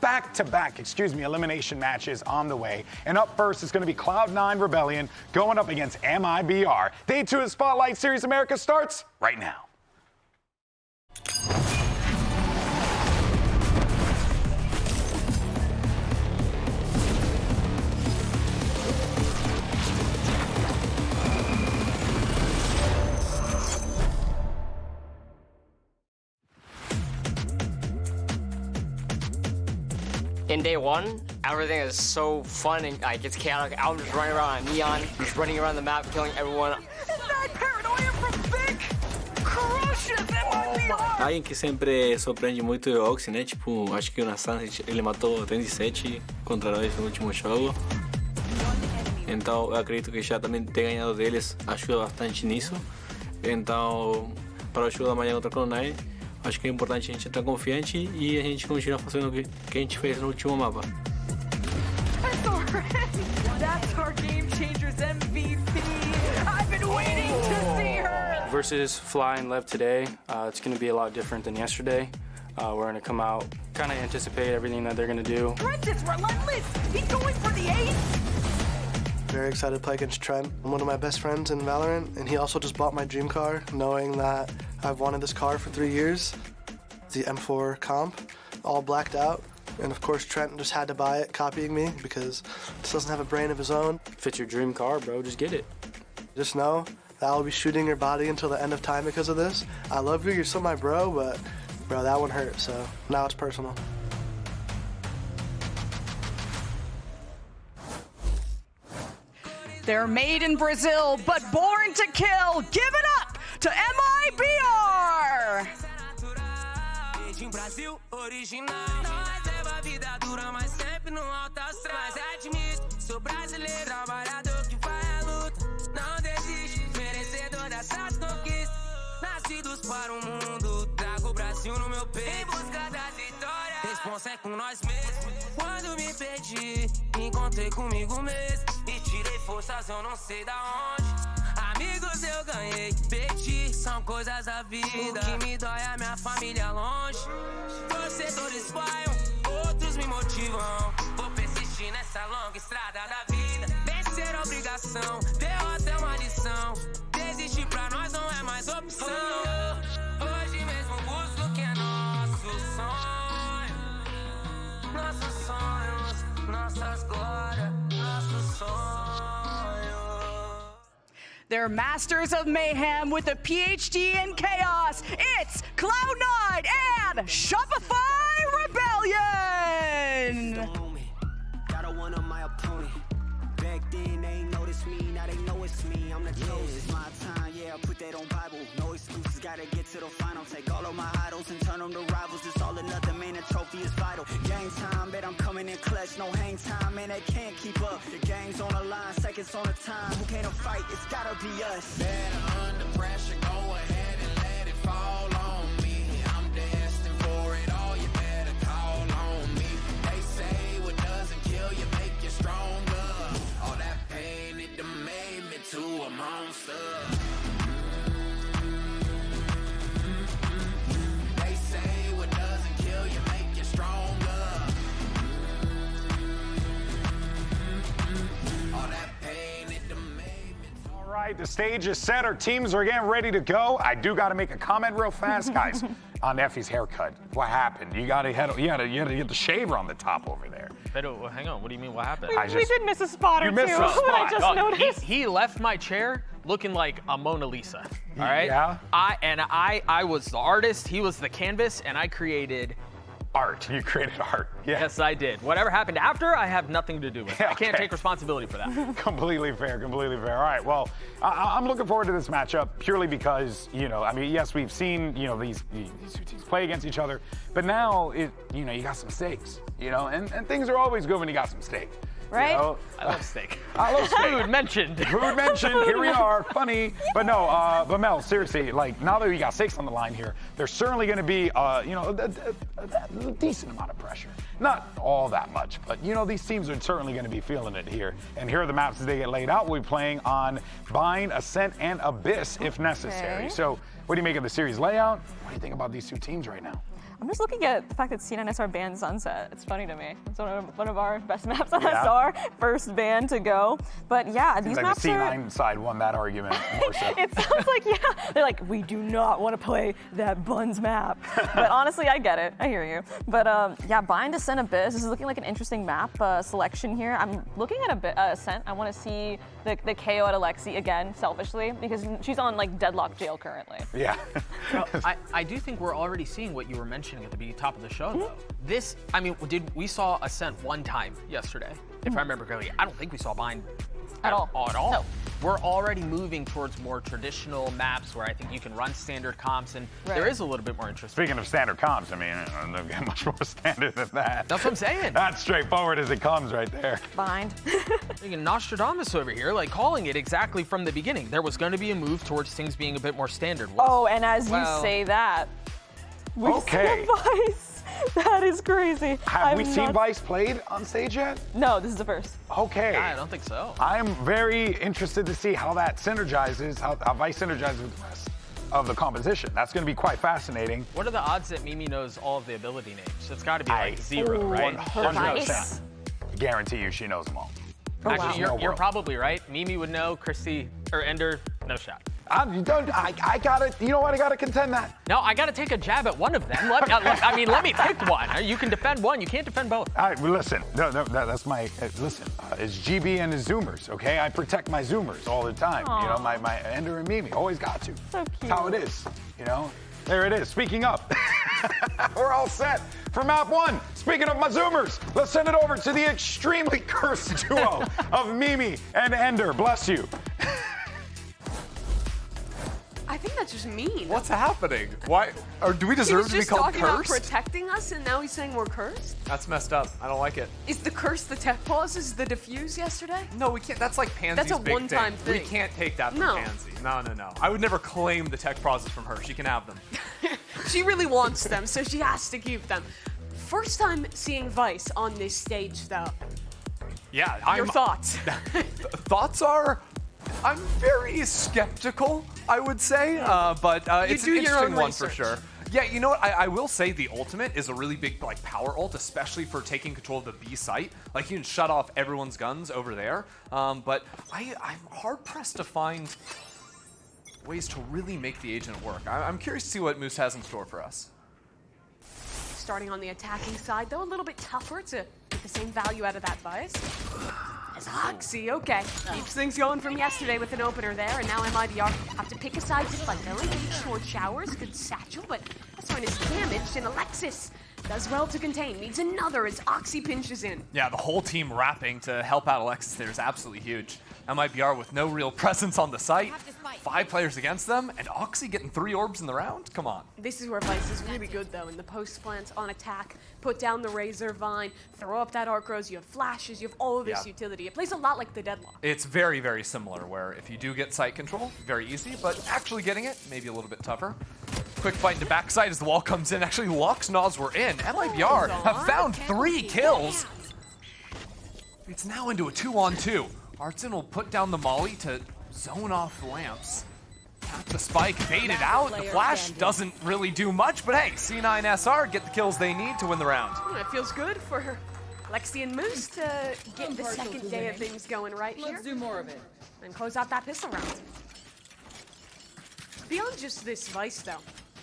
back-to-back, elimination matches on the way. And up first is going to be Cloud9 Rebellion going up against MIBR. Day 2 of Spotlight Series America starts right now. In day 1, everything is so fun and like it's chaotic. I'm just running around on Neon, just running around the map, killing everyone. Alguém que sempre surpreende muito é o Oxy, né? Tipo, acho que o Nassan ele matou 37 contra nós no último jogo. Então eu acredito que já também ter ganhado deles ajuda bastante nisso. Então, para o jogo da manhã contra a Cloud9, acho que é importante a gente estar confiante e a gente continuar fazendo o que a gente fez no último mapa. That's our Game Changers MVP. I've been waiting to see her. Versus Fly and Lev today, it's going to be a lot different than yesterday. We're going to come out, kind of anticipate everything that they're going to do. Trent is relentless. He's going for the ace. Very excited to play against Trent. I'm one of my best friends in Valorant, and he also just bought my dream car, knowing that I've wanted this car for 3 years. The M4 comp, all blacked out. And of course, Trent just had to buy it, copying me, because this doesn't have a brain of his own. If it's your dream car, bro, just get it. Just know that I'll be shooting your body until the end of time because of this. I love you, you're still my bro, but bro, that one hurt, so now it's personal. They're made in Brazil, but born to kill. Give it up to MIBR! Brasil original. Nós leva a vida dura, mas sempre no alto astral. Mas admito, sou brasileiro, trabalhador que vai à luta. Não desiste, merecedor dessas conquistas. Nascidos para o mundo, trago o Brasil no meu peito. Em busca da vitória, responsa é com nós mesmos. Quando me perdi, encontrei comigo mesmo. E tirei forças, eu não sei da onde. Amigos eu ganhei, perdi, são coisas da vida. O que me dói é minha família longe. Torcedores falham, outros me motivam. Vou persistir nessa longa estrada da vida. Vencer a obrigação, derrota é uma lição. Desistir pra nós não é mais opção. Hoje mesmo busco o que é nosso sonho. Nossos sonhos, nossas glórias, nossos sonhos. They're masters of mayhem with a PhD in chaos. It's Cloud9 and Shopify Rebellion. Got a one on my opponent. Back then they ain't noticed me, now they know it's me. I'm the chosen. It's my time, yeah. Put that on Bible. No excuses, gotta get to the final. Take all of my idols and turn them to rivals. It's all or nothing, man. The trophy is vital. Game time, bet I'm coming in clutch. No hang time, man. They can't keep up. The game's on the line, seconds on the time. Who can't fight? It's gotta be us. Better under pressure, go ahead and let it fall on me. I'm destined for it all. You better call on me. They say what doesn't kill you make you stronger. All that pain, it done made me to a monster. They say what doesn't kill you make you stronger. All that pain, it done made me. All right, the stage is set. Our teams are getting ready to go. I do got to make a comment real fast, guys, on Effie's haircut. What happened? You got to get the shaver on the top over there. Pero, hang on, what do you mean, what happened? We did miss a spot or two. You missed a spot. I just noticed. He left my chair looking like a Mona Lisa, all right? Yeah? I was the artist, he was the canvas, and I created art. You created art. Yeah. Yes, I did. Whatever happened after, I have nothing to do with it. I can't take responsibility for that. Completely fair, completely fair. All right, well, I'm looking forward to this matchup purely because, I mean, yes, we've seen, these two teams play against each other, but now, you got some stakes, and things are always good when you got some stakes. right? You know? I love steak. I love steak. Food mentioned. Food mentioned. Here we are. Funny, but no. But Mel, seriously, like now that we got stakes on the line here, there's certainly going to be, a decent amount of pressure. Not all that much, but these teams are certainly going to be feeling it here. And here are the maps as they get laid out. We'll be playing on Bind, Ascent, and Abyss if necessary. So, what do you make of the series layout? What do you think about these two teams right now? I'm just looking at the fact that C9SR banned Sunset. It's funny to me. It's one of our best maps on SR, first ban to go. But yeah, these like maps the C9 side won that argument more so. It sounds like, they're like, we do not want to play that Buns map. But honestly, I get it. I hear you. But Bind, Ascent, Abyss. This is looking like an interesting map selection here. I'm looking at Ascent. I want to see the KO at Alexi again, selfishly, because she's on like deadlock jail currently. Yeah. Well, I do think we're already seeing what you were mentioning at the top of the show, though. We saw Ascent one time yesterday, if I remember correctly. I don't think we saw Bind at all. No. We're already moving towards more traditional maps where I think you can run standard comps, and there is a little bit more interest. Speaking of standard comps, I mean, they'll get much more standard than that. That's what I'm saying. That's straightforward as it comes right there. Bind. Nostradamus over here, like calling it exactly from the beginning. There was going to be a move towards things being a bit more standard. Oh, and as you say that, we see Vice. That is crazy. Have we seen Vice played on stage yet? No, this is the first. Okay. I don't think so. I'm very interested to see how that synergizes, how Vice synergizes with the rest of the composition. That's going to be quite fascinating. What are the odds that Mimi knows all of the ability names? It's got to be like 0, right? 100%. Guarantee you she knows them all. Actually, you're probably right. Mimi would know, Christy, or Ender, no shot. I gotta, you know what? I gotta contend that. No, I gotta take a jab at one of them. Let me pick one. You can defend one. You can't defend both. All right, listen. No, that's my. Listen, it's GB and his Zoomers. Okay, I protect my Zoomers all the time. Aww. You know, my Ender and Mimi always got to. So cute. That's how it is. You know, there it is. Speaking of, we're all set for map 1. Speaking of my Zoomers, let's send it over to the extremely cursed duo of Mimi and Ender. Bless you. I think that's just mean. What's happening? Why? Or do we deserve to be called He was just talking about cursed? protecting us, and now he's saying we're cursed? That's messed up. I don't like it. Is the curse the tech pause? Is the diffuse yesterday? No, we can't. That's like Pansy's That's a big one-time thing. thing. We can't take that from No. Pansy. No. I would never claim the tech pauses from her. She can have them. She really wants them, so she has to keep them. First time seeing Vice on this stage, though. Yeah, Your thoughts? Thoughts are, I'm very skeptical, I would say, but it's an interesting one for sure. Yeah, you know what? I will say the ultimate is a really big power ult, especially for taking control of the B site. Like you can shut off everyone's guns over there. But I'm hard pressed to find ways to really make the agent work. I'm curious to see what Moose has in store for us. Starting on the attacking side, though, a little bit tougher to get the same value out of that Vice. As Oxy, okay. Keeps things going from yesterday with an opener there, and now MIBR have to pick a side to fight. They'll engage short showers, good satchel, but SRN is damaged, and Alexis does well to contain. Needs another as Oxy pinches in. Yeah, the whole team rapping to help out Alexis there is absolutely huge. MIBR with no real presence on the site, 5 players against them, and Oxy getting 3 orbs in the round? Come on. This is where Vice is really good, though. In the post plants on attack, put down the Razor Vine, throw up that Arc Rose, you have flashes, you have all of this utility. It plays a lot like the Deadlock. It's very, very similar, where if you do get site control, very easy, but actually getting it, maybe a little bit tougher. Quick fight into backside as the wall comes in, actually locks NoZwer in. MIBR have found 3 kills. It's now into a 2-on-2. Artzin will put down the molly to zone off the lamps. Tap the spike, bait it out. The flash doesn't really do much, but hey, C9SR get the kills they need to win the round. It feels good for Lexi and Moose to get the second day of things going right here. Let's do more of it. And close out that pistol round. Beyond just this Vice, though,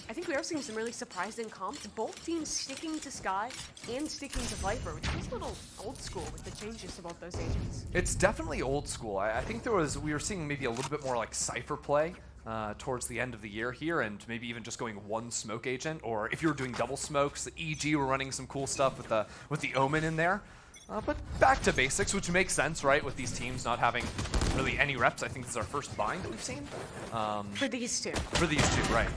I think we are seeing some really surprising comps. Both teams sticking to Sky and sticking to Viper, which is a little old school with the changes to both those agents. It's definitely old school. I think we were seeing maybe a little bit more like Cypher play towards the end of the year here, and maybe even just going 1 smoke agent, or if you were doing double smokes, the EG were running some cool stuff with the Omen in there. But back to basics, which makes sense, right? With these teams not having really any reps. I think this is our first bind that we've seen. For these two. For these two, right.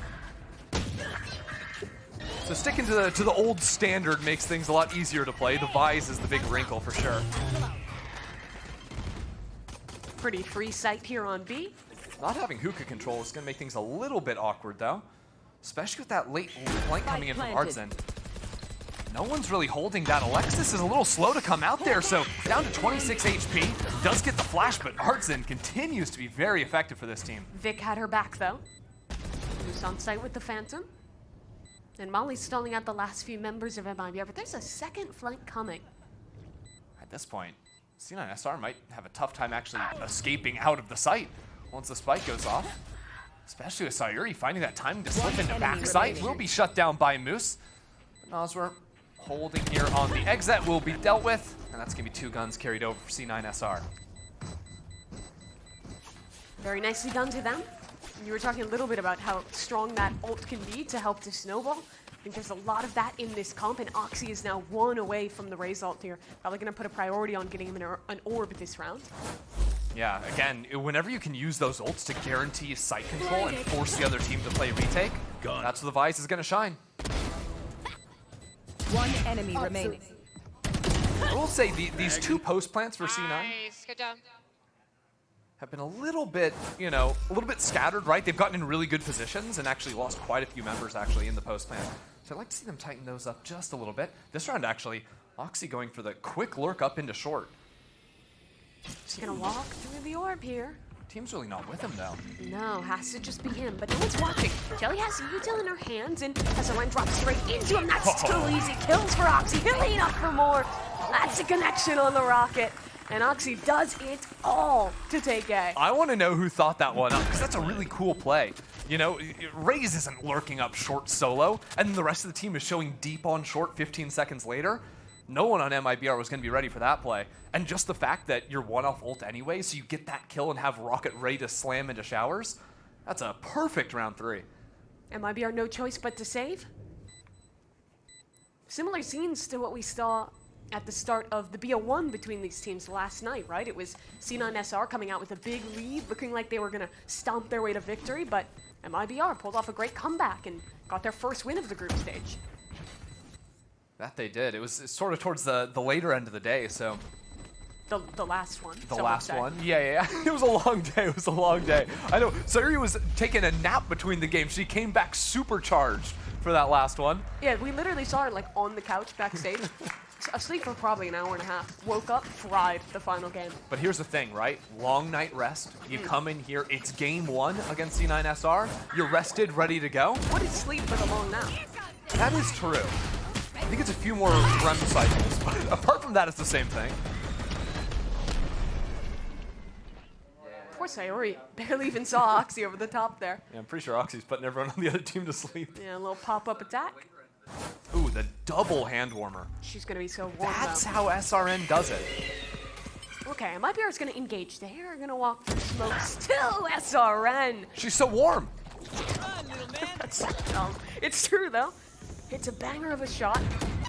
So sticking to the old standard makes things a lot easier to play. The Vise is the big wrinkle for sure. pretty free sight here on B. Not having hookah control is going to make things a little bit awkward, though. Especially with that late flank coming in from Artzin. No one's really holding that. Alexis is a little slow to come out there, so down to 26 HP. Does get the flash, but Artzin continues to be very effective for this team. Vic had her back, though. Who's on site with the Phantom. And Molly's stalling out the last few members of MIBR, but there's a second flank coming. At this point, C9SR might have a tough time actually escaping out of the site once the spike goes off. Especially with Sayuri finding that time to slip into backside. Will be shut down by Moose. But NoZwer holding here on the exit will be dealt with. And that's going to be 2 guns carried over for C9SR. Very nicely done to them. You were talking a little bit about how strong that ult can be to help to snowball. I think there's a lot of that in this comp, and Oxy is now 1 away from the Raze ult here. Probably going to put a priority on getting him an orb this round. Yeah, again, whenever you can use those ults to guarantee site control and force the other team to play retake, that's where the Vice is going to shine. 1 enemy remaining. I will say these 2 post plants for C9 Nice. Good job. have been a little bit, you know, a little bit scattered, right? They've gotten in really good positions and actually lost quite a few members actually in the post plant. So I'd like to see them tighten those up just a little bit. This round actually, Oxy going for the quick lurk up into short. She's gonna walk through the orb here. Team's really not with him though. No, has to just be him, but no one's watching. Jelly has util in her hands, and as the line drops straight into him, that's 2 easy kills for Oxy. He'll lean up for more. That's a connection on the rocket. And Oxy does it all to take A. I want to know who thought that one up, because that's a really cool play. You know, Raze isn't lurking up short solo, and then the rest of the team is showing deep on short 15 seconds later. No one on MIBR was going to be ready for that play. And just the fact that you're 1-off ult anyway, so you get that kill and have Rocket ready to slam into showers, that's a perfect round 3. MIBR no choice but to save. Similar scenes to what we saw at the start of the BO1 between these teams last night, right? It was C9SR coming out with a big lead, looking like they were going to stomp their way to victory, but MIBR pulled off a great comeback and got their first win of the group stage. That they did. It was sort of towards the later end of the day, so... The last one. The last one? Yeah. It was a long day. It was a long day. I know. Sayuri was taking a nap between the games. She came back supercharged for that last one. Yeah, we literally saw her like on the couch backstage. Asleep for probably an hour and a half. Woke up, fried the final game. But here's the thing, right? Long night rest. You come in here, it's game 1 against C9SR. You're rested, ready to go. What is sleep but a long nap? That is true. I think it's a few more REM cycles, but apart from that, it's the same thing. Poor Sayuri barely even saw Oxy over the top there. Yeah, I'm pretty sure Oxy's putting everyone on the other team to sleep. Yeah, a little pop-up attack. Ooh, the double hand warmer. She's gonna be so warm. That's how SRN does it. Okay, MIBR is gonna engage. They're gonna walk through smoke. Still SRN. She's so warm. That's so dumb. It's true though. It's a banger of a shot.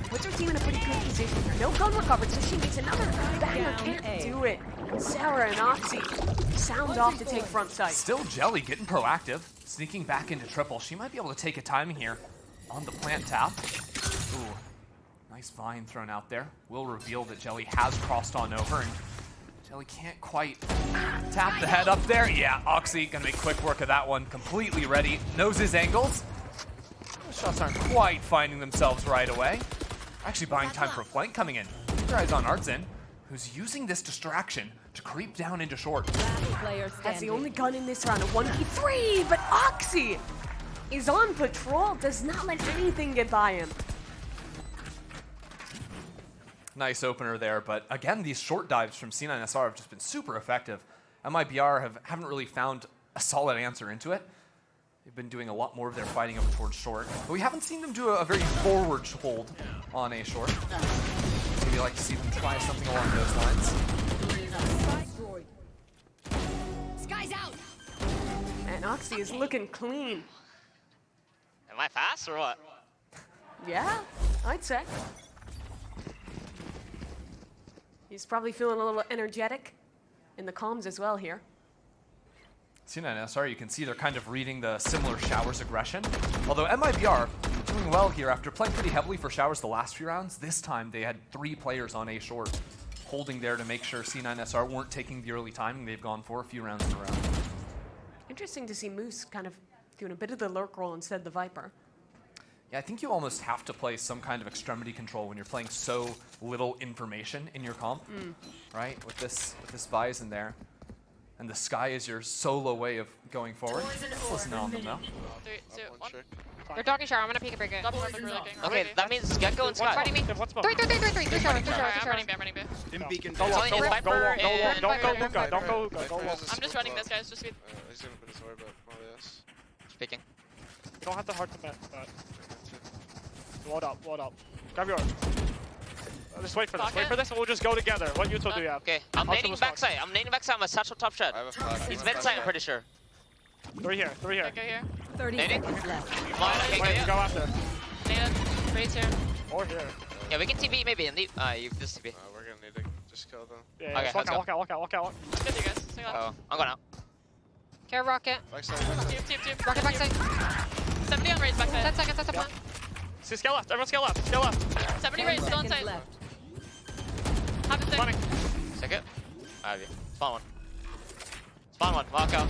Puts her team in a pretty good position. No gun recovered, so she needs another banger. Can't do it. Sarah and Oxy sound off to take front sight. Still Jelly getting proactive, sneaking back into triple. She might be able to take a timing here on the plant tap. Ooh, nice vine thrown out there. Will reveal that Jelly has crossed on over, and Jelly can't quite tap the head up there. Yeah, Oxy gonna make quick work of that one. Completely ready, knows his angles. The shots aren't quite finding themselves right away. Actually buying time for a flank coming in. Keep your eyes on Artzin, who's using this distraction to creep down into short. That's the only gun in this round, a 1v3, but Oxy is on patrol, does not let anything get by him. Nice opener there, but again, these short dives from C9SR have just been super effective. MIBR haven't really found a solid answer into it. They've been doing a lot more of their fighting over towards short, but we haven't seen them do a very forward hold on A short. Maybe like to see them try something along those lines. Sky's out. And Oxy is looking clean. Am I fast or what? Yeah, I'd say. He's probably feeling a little energetic in the comms as well here. C9SR, you can see they're kind of reading the similar Showers aggression. Although MIBR doing well here after playing pretty heavily for Showers the last few rounds. This time they had 3 players on A short holding there to make sure C9SR weren't taking the early timing. They've gone for a few rounds in a row. Interesting to see Moose kind of doing a bit of the lurk role instead of the Viper. Yeah, I think you almost have to play some kind of extremity control when you're playing so little information in your comp, right? With this Vise in there. And the Sky is your solo way of going forward. Let's listen on them now. 3, 2, 1. They're talking shower. I'm gonna peek a break it. Okay, that means Gecko and Sky. Fighting me. 3 shower. I'm running B. In beacon. Go on, Don't go Luka. I'm just running this, guys. Just speed. He's gonna put his orb up. Oh, yes. Speaking. You don't have to hard commit, but... Ward up. Grab your orb. Just wait for this. Wait for this and we'll just go together. What util do you have? Okay, I'm nading backside. I'm a satchel top shot. He's mid side, I'm pretty sure. 3 here. Go here. 30 seconds left. Wait, go after. Nada, Raze here. Or here. Yeah, we can TP maybe and leave. You this TP. We're gonna need to just kill them. Yeah, okay, walk out. Let's get you guys. Stay on. Oh, I'm going out. Care rocket. Backside. Tube. Rocket backside. 70 on Raze backside. 10 seconds, that's a plan. See, scale left. Everyone scale left. 70 Raze, still inside. Have it Running. Second. I have you. Spawn one. Walk out.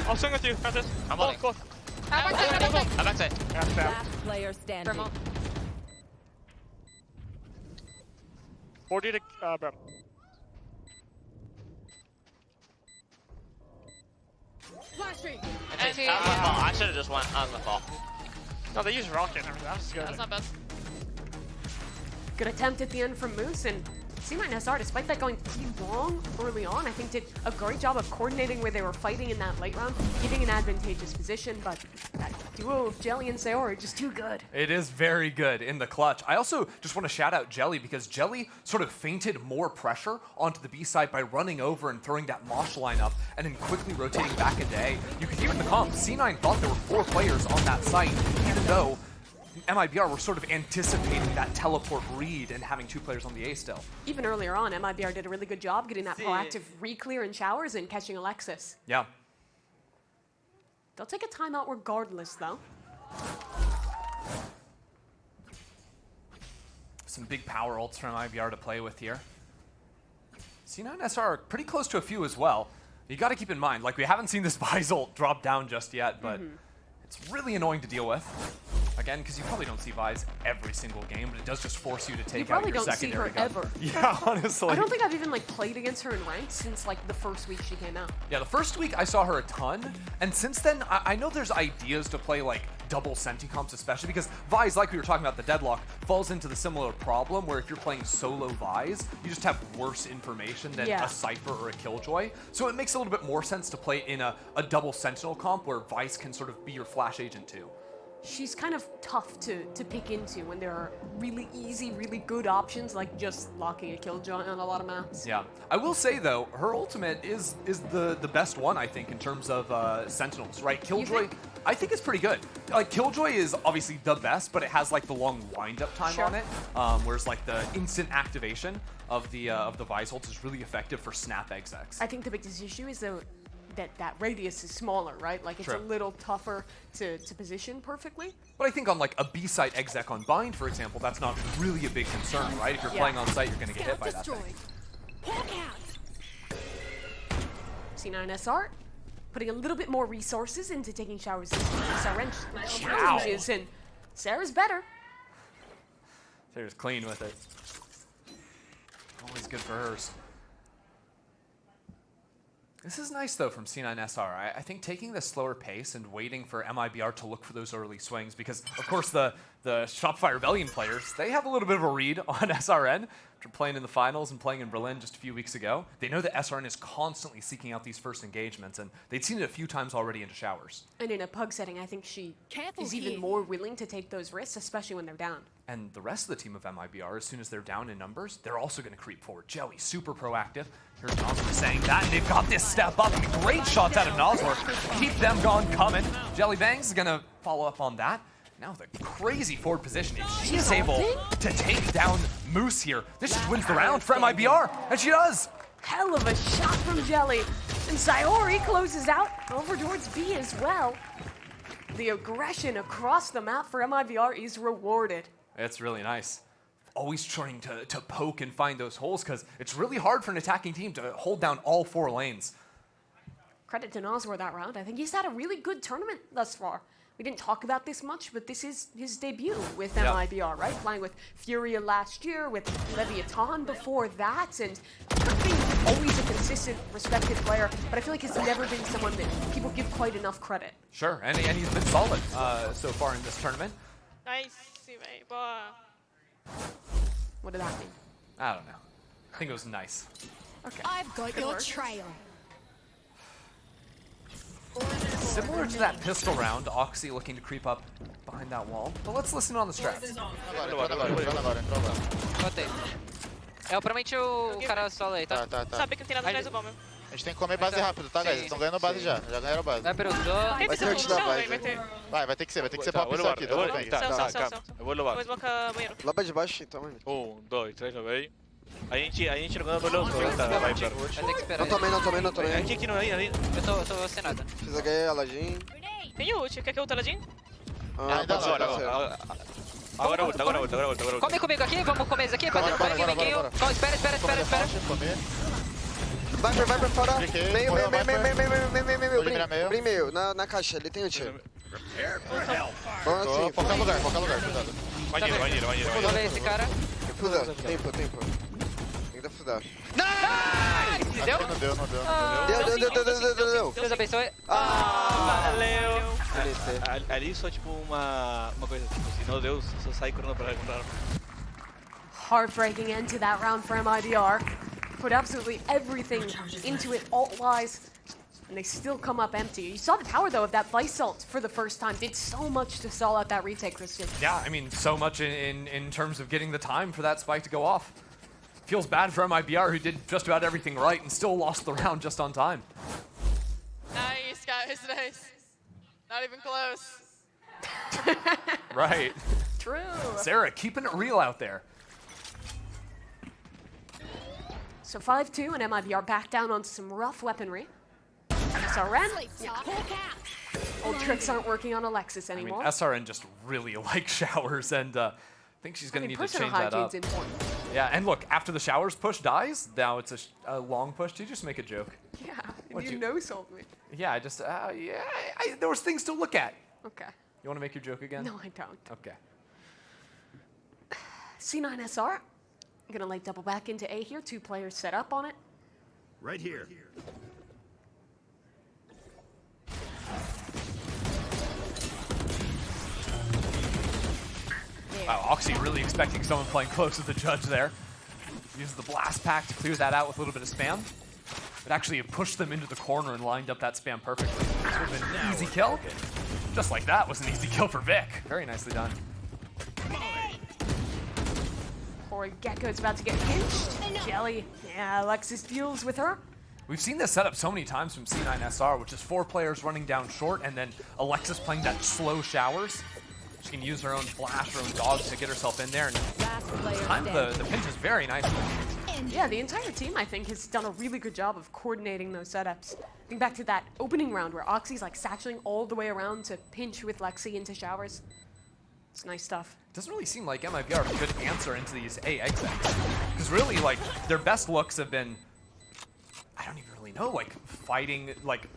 I'll swing with you, Francis. I'm holding. Close. I'm backside. Last player standing. 40 to Brim. I should have just went on the ball. No, they use rocket and everything. That's good. That's not bad. Good attempt at the end from Moose, and C9SR, despite that going too long early on, I think did a great job of coordinating where they were fighting in that late round, getting an advantageous position, but that duo of Jelly and Sayori just too good. It is very good in the clutch. I also just want to shout out Jelly because Jelly sort of feinted more pressure onto the B side by running over and throwing that Mosh line up and then quickly rotating back into A. You could hear in the comp, C9 thought there were 4 players on that site, even though MIBR were sort of anticipating that teleport read and having 2 players on the A still. Even earlier on, MIBR did a really good job getting that proactive re-clear in showers and catching Alexis. Yeah. They'll take a timeout regardless, though. Some big power ults from MIBR to play with here. C9SR are pretty close to a few as well. You got to keep in mind, like, we haven't seen this Vise ult drop down just yet, but it's really annoying to deal with. Again, because you probably don't see Vise every single game, but it does just force you to take out your secondary gun. You probably don't see her Yeah, honestly. I don't think I've even played against her in ranked since the first week she came out. Yeah, the first week I saw her a ton, and since then I know there's ideas to play double senti comps, especially because Vise, like we were talking about, the deadlock falls into the similar problem where if you're playing solo Vise, you just have worse information than a Cypher or a Killjoy. So it makes a little bit more sense to play in a double sentinel comp where Vise can sort of be your flash agent too. She's kind of tough to pick into when there are really easy, really good options like just locking a Killjoy on a lot of maps. Yeah, I will say though, her ultimate is the best one I think in terms of sentinels, right? Killjoy, I think it's pretty good. Killjoy is obviously the best, but it has the long wind-up time on it, whereas the instant activation of the Vise ult is really effective for snap execs. I think the biggest issue is though that radius is smaller, right? It's a little tougher to position perfectly. But I think on a B-side exec on bind, for example, that's not really a big concern, right? If you're playing on site, you're going to get hit by that thing. C9SR putting a little bit more resources into taking showers this time. Challenges, and Sarah's better. Sarah's clean with it. Always good for hers. This is nice, though, from C9SR. I think taking this slower pace and waiting for MIBR to look for those early swings, because, of course, the Shopify Rebellion players, they have a little bit of a read on SRN after playing in the finals and playing in Berlin just a few weeks ago. They know that SRN is constantly seeking out these first engagements, and they'd seen it a few times already into showers. And in a pug setting, I think she is even more willing to take those risks, especially when they're down. And the rest of the team of MIBR, as soon as they're down in numbers, they're also going to creep forward. Jelly, super proactive. Here's NoZwer saying that, and they've got this step up. Great shots out of NoZwer. Keep them coming. Jelly Bangs is going to follow up on that. Now the crazy forward position. If she is able to take down Moose here, this just wins the round for MIBR, and she does. Hell of a shot from Jelly. And Sayori closes out over towards B as well. The aggression across the map for MIBR is rewarded. It's really nice. always trying to poke and find those holes because it's really hard for an attacking team to hold down all 4 lanes. Credit to NoZwer that round. I think he's had a really good tournament thus far. We didn't talk about this much, but this is his debut with MIBR, right? Playing with Furia last year, with Leviathan before that, and being always a consistent, respected player, but I feel like he's never been someone that people give quite enough credit. Sure, and he's been solid so far in this tournament. Nice, velho. Boa. What did that mean? I don't know. I think it was nice. Okay. I've got your trail. Similar to that pistol round, Oxy looking to creep up behind that wall. But let's listen on the strats. Botei. É, provavelmente o cara solo aí, tá? Sabe que não tem nada atrás do bomb. A gente tem que comer base rápido, tá, guys? Eles estão ganhando base já. Já ganharam base. Vai pelo dó. Vai ter ult da base. Vai ter que ser pra pisar aqui. Eu vou levar. Vou desblocar banheiro. Lá de baixo, então, mano. 1, 2, 3, já veio. A gente não ganhou os dois, tá? Vai ter que esperar. Não tomei. Aqui, não, aí. Eu tô sem nada. Fiz HE, Aladdin. Tem ult. Quer que eu ult Aladdin? Ainda Agora ult. Come comigo aqui, vamos comer isso aqui, fazer um amiguinho. Espera. Vai pra fora. Meio. Meio. Na caixa, ele tem ult. Vamos assim. Qualquer lugar, cuidado. Vai nele. Vou ver esse cara. Tempo. Tem que dar fudar. Nice! Deu? Deu. Deus abençoe. Valeu. Ali só tipo uma coisa, tipo assim, não deu, só sair correndo pra recomprar. Heartbreaking end to that round for MIBR. Put absolutely everything into it, alt-wise, and they still come up empty. You saw the power, though, of that Vice ult for the first time. Did so much to stall out that retake, Christian. Yeah, I mean, so much in terms of getting the time for that spike to go off. Feels bad for MIBR, who did just about everything right and still lost the round just on time. Nice, guys, nice. Not even close. Right. True. Sarah, keeping it real out there. So 5-2 and MIBR back down on some rough weaponry. SRN, old tricks aren't working on Alexis I mean, anymore. SRN just really likes showers, and I think she's going to need to change that up. Important. Yeah, and look, after the showers push dies, now it's a long push. Did you just make a joke? Yeah, What'd you no-sold me. Yeah, there was things to look at. Okay. You want to make your joke again? No, I don't. Okay. C9SR, gonna like double back into A here. 2 players set up on it. Right here. Wow, Oxy really expecting someone playing close to the judge there. Uses the blast pack to clear that out with a little bit of spam. It actually pushed them into the corner and lined up that spam perfectly. This would have been an easy kill. Just like that was an easy kill for Vic. Very nicely done. Poor Gecko's about to get pinched. Jelly, yeah, Alexis deals with her. We've seen this setup so many times from C9SR, which is 4 players running down short and then Alexis playing that slow showers. She can use her own flash, her own dogs to get herself in there, and time the pinches very nicely. Yeah, the entire team, I think, has done a really good job of coordinating those setups. Think back to that opening round where Oxy's like satcheling all the way around to pinch with Lexi into showers. It's nice stuff. Doesn't really seem like MIBR have a good answer into these A exits. Because really, like, their best looks have been, I don't even really know, like, fighting, like,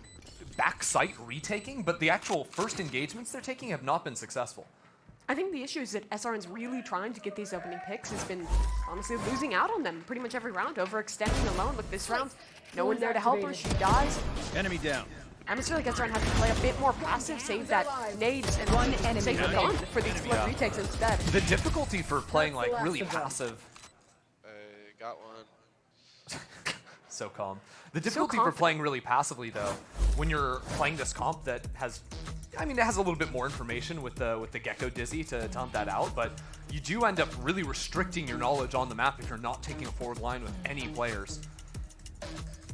backside retaking, but the actual first engagements they're taking have not been successful. I think the issue is that SRN's really trying to get these opening picks has been honestly losing out on them pretty much every round, overextending alone. Look, this round, no one there to help her, she dies. Enemy down. I just feel like SRN has to play a bit more passive, save that nades and save the gun for these flood retakes instead. The difficulty for playing like really passive. Got one. So calm. The difficulty for playing really passively, though, when you're playing this comp that has, I mean, it has a little bit more information with the Gecko Dizzy to hunt that out, but you do end up really restricting your knowledge on the map if you're not taking a forward line with any players.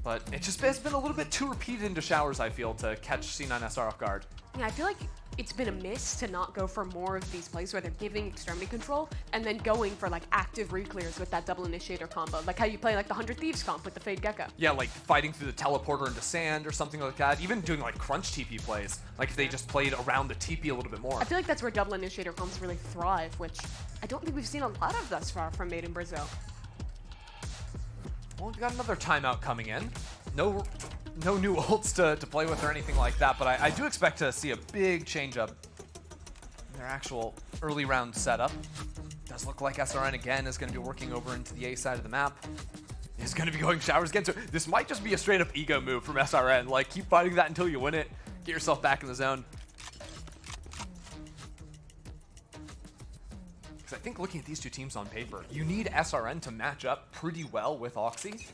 But it's been a little bit too repeated into showers, I feel, to catch C9SR off guard. Yeah, I feel like it's been a miss to not go for more of these plays where they're giving extremity control and then going for like active re-clears with that double initiator combo. Like how you play like the 100 Thieves comp with the Fade Gecko. Yeah, like fighting through the teleporter into sand or something like that. Even doing like crunch TP plays. Like if they just played around the TP a little bit more. I feel like that's where double initiator comps really thrive, which I don't think we've seen a lot of thus far from Made in Brazil. Well, we got another timeout coming in. No new ults to play with or anything like that, but I do expect to see a big change up in their actual early round setup. Does look like SRN again is going to be working over into the A side of the map. Is going to be going showers again, so this might just be a straight up ego move from SRN. Like, keep fighting that until you win it. Get yourself back in the zone. Because I think looking at these two teams on paper, you need SRN to match up pretty well with Oxy.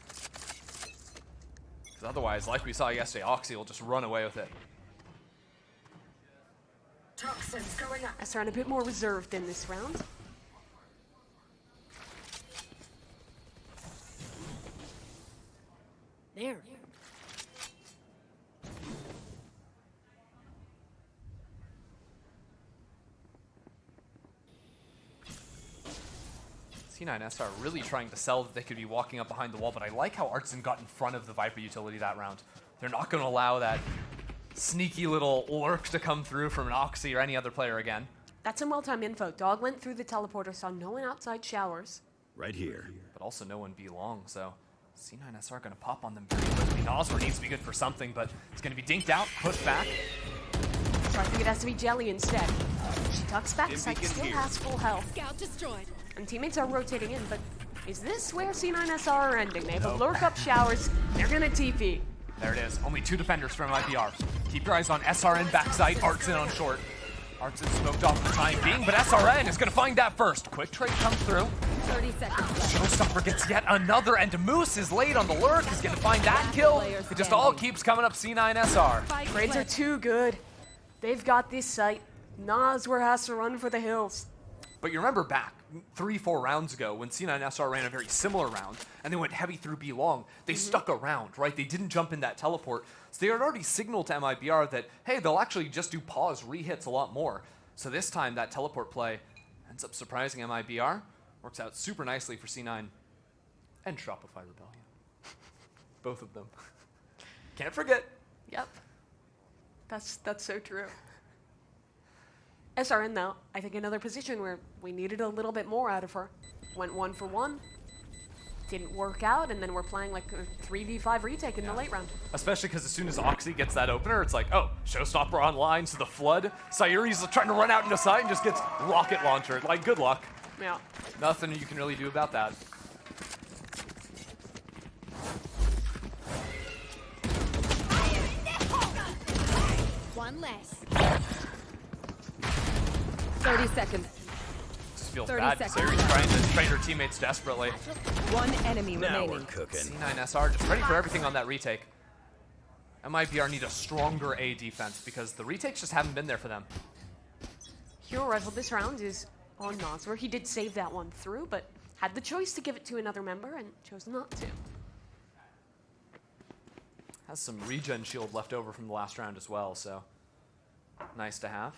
Because otherwise, like we saw yesterday, Oxy will just run away with it. Toxins going up. SRN a bit more reserved in this round. There. C9SR really trying to sell that they could be walking up behind the wall, but I like how Artzin got in front of the Viper utility that round. They're not going to allow that sneaky little lurk to come through from an Oxy or any other player again. That's some well-timed info. Dog went through the teleporter, saw no one outside showers. Right here. But also no one be long, so C9SR going to pop on them very quickly. NoZwer needs to be good for something, but it's going to be dinked out, pushed back. So I think it has to be Jelly instead. She tucks back, Sight still has full health. Scout destroyed. And teammates are rotating in, but is this where C9SR are ending? They have a lurk up showers, they're gonna TP. There it is, only 2 defenders from MIBR. Keep your eyes on SRN backside, Artzin on short. Artzin smoked off for the time being, but SRN is gonna find that first. Quick trade comes through. 30 seconds. Showstopper gets yet another, and Moose is late on the lurk. He's gonna find that kill. It just all keeps coming up C9SR. Grades are too good. They've got this Sight. NoZwer has to run for the hills. But you remember back 3-4 rounds ago when C9SR ran a very similar round and they went heavy through B long, they stuck around, right? They didn't jump in that teleport. So they had already signaled to MIBR that, hey, they'll actually just do pause re-hits a lot more. So this time that teleport play ends up surprising MIBR. Works out super nicely for C9 and Shopify Rebellion. Both of them. Can't forget. Yep. That's so true. SRN, though, I think another position where we needed a little bit more out of her. Went 1 for 1. Didn't work out, and then we're playing like a 3v5 retake in the late round. Especially because as soon as Oxy gets that opener, it's like, oh, Showstopper online, so the Flood. Sayuri's trying to run out into side and just gets rocket launchered. Like, good luck. Yeah. Nothing you can really do about that. One less. 30 seconds. This feels 30 bad. seconds. Sayuri's trying to trade her teammates desperately. One enemy Now remaining. we're cooking. C9SR just ready for everything on that retake. MIBR need a stronger A defense because the retakes just haven't been there for them. Hero rifle this round is on NoZwer. He did save that one through, but had the choice to give it to another member and chose not to. Has some regen shield left over from the last round as well, so nice to have.